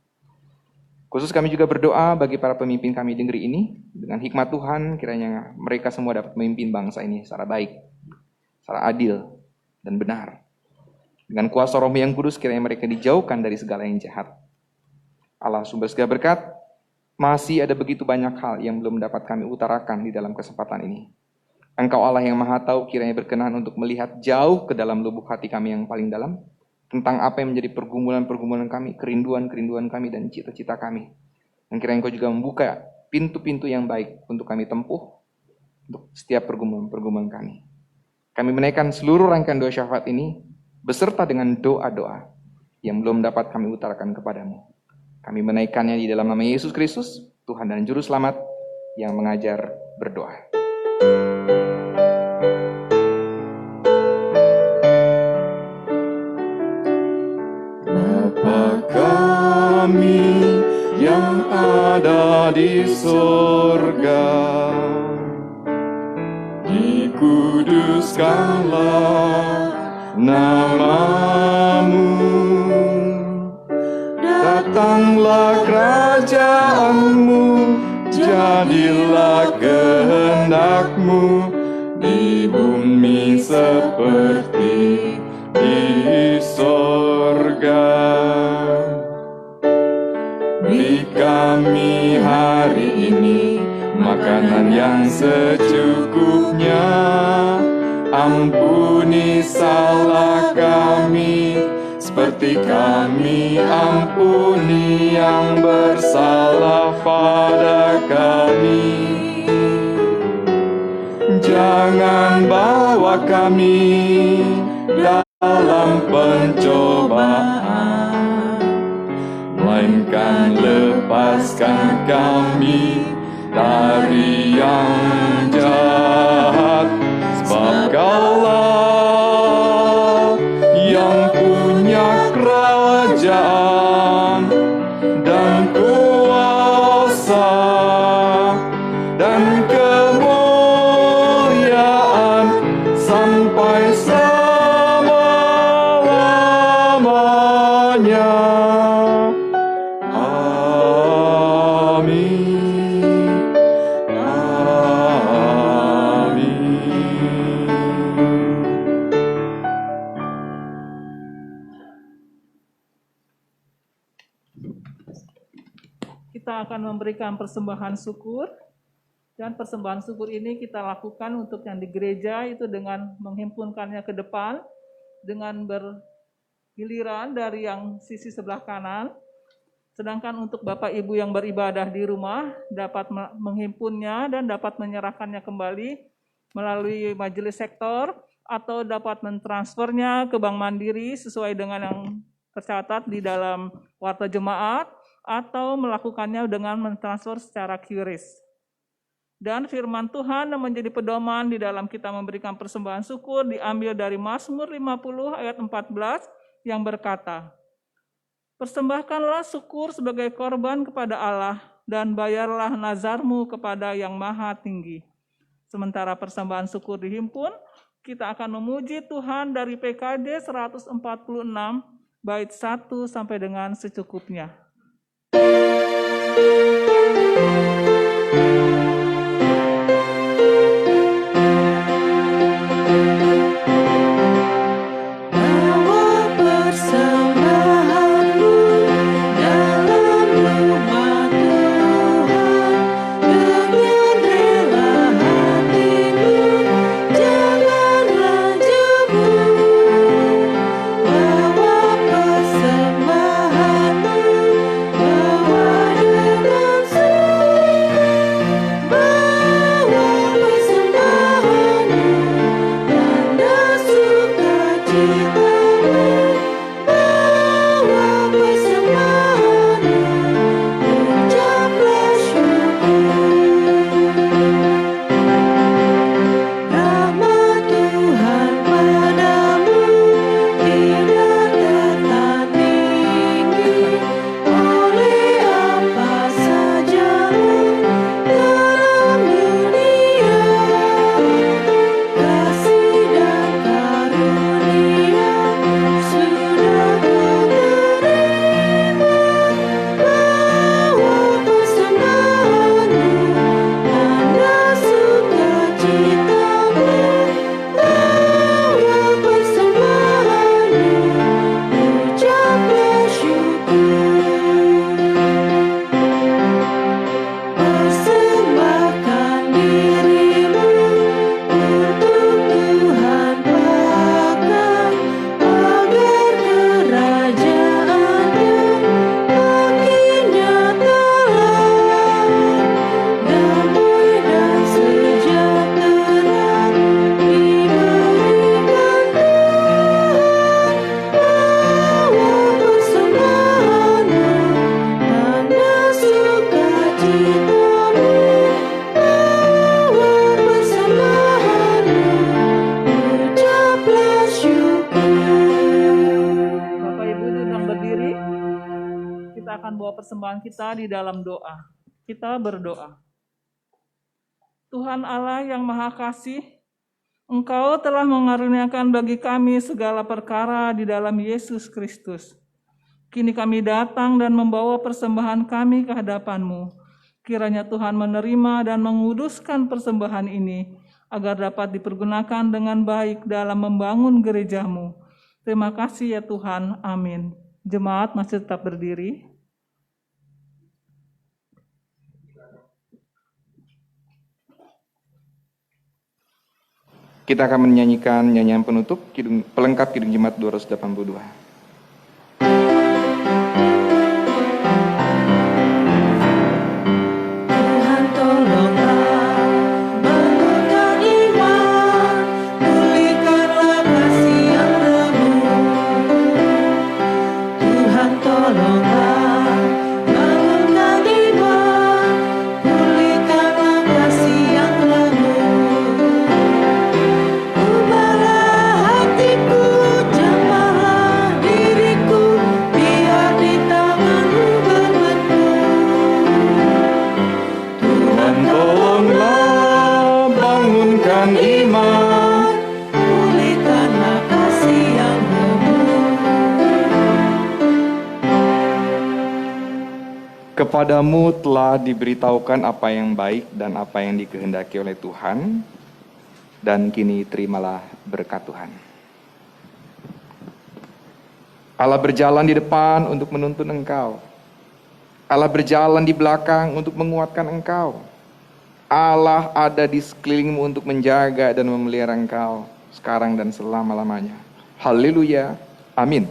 Khusus kami juga berdoa bagi para pemimpin kami di negeri ini, dengan hikmat Tuhan kiranya mereka semua dapat memimpin bangsa ini secara baik, secara adil dan benar. Dengan kuasa Roh yang kudus kiranya mereka dijauhkan dari segala yang jahat. Allah sumber segala berkat, masih ada begitu banyak hal yang belum dapat kami utarakan di dalam kesempatan ini. Engkau Allah yang Maha Tahu kiranya berkenan untuk melihat jauh ke dalam lubuk hati kami yang paling dalam, tentang apa yang menjadi pergumulan-pergumulan kami, kerinduan-kerinduan kami, dan cita-cita kami. Dan kiranya Engkau juga membuka pintu-pintu yang baik untuk kami tempuh, untuk setiap pergumulan-pergumulan kami. Kami menaikkan seluruh rangkaian doa syafaat ini, beserta dengan doa-doa yang belum dapat kami utarakan kepadamu. Kami menaikkannya di dalam nama Yesus Kristus, Tuhan dan Juru Selamat, yang mengajar berdoa. Kami yang ada di surga, dikuduskanlah nama-Mu, datanglah kerajaan-Mu, di bumi seperti di sorga. Beri kami hari ini makanan yang secukupnya. Ampuni salah kami seperti kami ampuni yang bersalah pada kami. Jangan bawa kami dalam pencobaan, melainkan lepaskan kami dari yang jahat. Sebab Kaulah yang punya kerajaan dan kuasa dan kemuliaan sampai selama-lamanya. Amin. Amin. Kita akan memberikan persembahan syukur, dan persembahan syukur ini kita lakukan untuk yang di gereja itu dengan menghimpunkannya ke depan dengan bergiliran dari yang sisi sebelah kanan. Sedangkan untuk Bapak Ibu yang beribadah di rumah dapat menghimpunnya dan dapat menyerahkannya kembali melalui majelis sektor atau dapat mentransfernya ke Bank Mandiri sesuai dengan yang tercatat di dalam warta jemaat, atau melakukannya dengan mentransfer secara QRIS. Dan firman Tuhan yang menjadi pedoman di dalam kita memberikan persembahan syukur diambil dari Mazmur 50 ayat 14 yang berkata, "Persembahkanlah syukur sebagai korban kepada Allah dan bayarlah nazarmu kepada Yang Maha Tinggi." Sementara persembahan syukur dihimpun, kita akan memuji Tuhan dari PKD 146 bait 1 sampai dengan secukupnya. Persembahan kita di dalam doa. Kita berdoa. Tuhan Allah yang Maha Kasih, Engkau telah mengaruniakan bagi kami segala perkara di dalam Yesus Kristus. Kini kami datang dan membawa persembahan kami ke hadapan-Mu. Kiranya Tuhan menerima dan menguduskan persembahan ini, agar dapat dipergunakan dengan baik dalam membangun gereja-Mu. Terima kasih ya Tuhan, amin. Jemaat masih tetap berdiri. Kita akan menyanyikan nyanyian penutup pelengkap Kidung Jemaat 282. Kepadamu telah diberitahukan apa yang baik dan apa yang dikehendaki oleh Tuhan, dan kini terimalah berkat Tuhan. Allah berjalan di depan untuk menuntun engkau. Allah berjalan di belakang untuk menguatkan engkau. Allah ada di sekelilingmu untuk menjaga dan memelihara engkau sekarang dan selama-lamanya. Haleluya. Amin.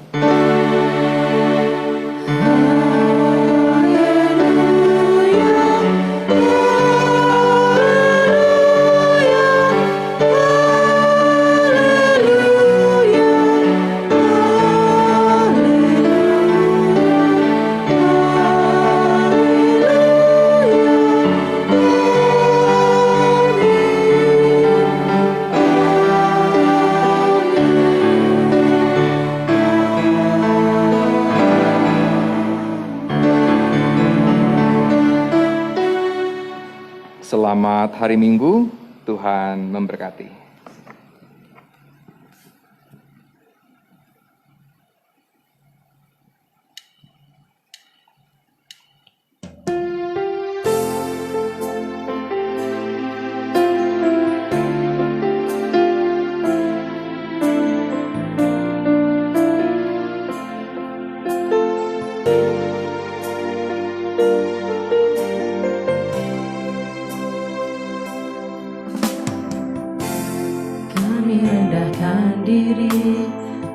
Selamat hari Minggu, Tuhan memberkati. Diri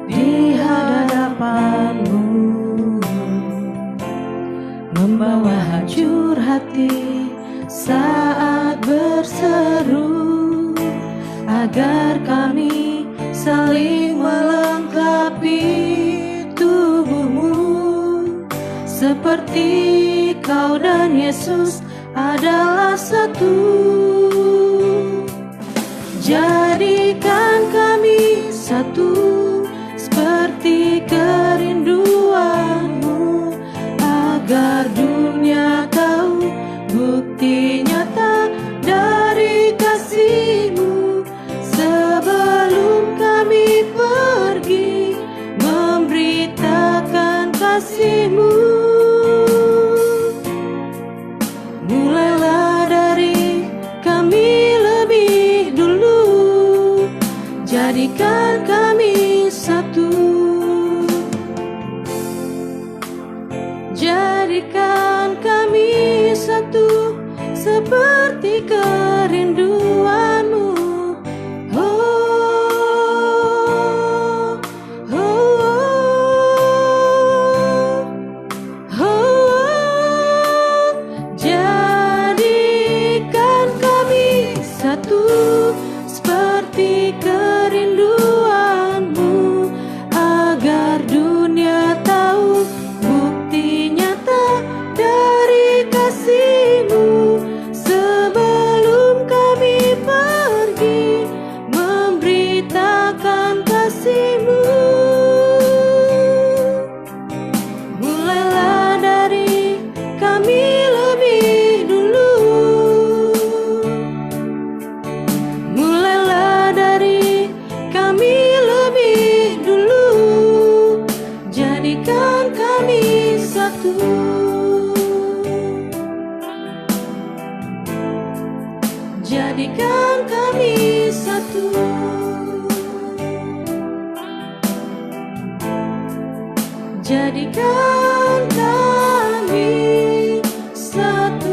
di hadapan-Mu, membawa hancur hati saat berseru, agar kami saling melengkapi tubuh-Mu, seperti Kau dan Yesus adalah satu. Jadikan kami satu seperti kerinduan-Mu, agar dunia tahu bukti nyata dari kasih-Mu. Sebelum kami pergi memberitakan kasih-Mu, mulailah dari kami lebih dulu. Jadikan kami satu. Jadikan kami satu seperti kerinduan-Mu. Oh, oh, oh, oh. Jadikan kami satu seperti kerinduan jadikan kami satu.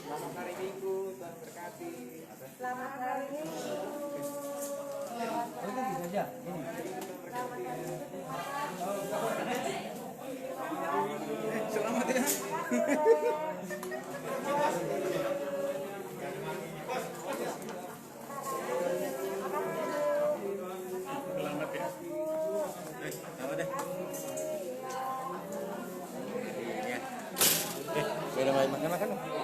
Selamat hari Minggu, Tuhan berkati. Selamat ya. Sudah makan-makan?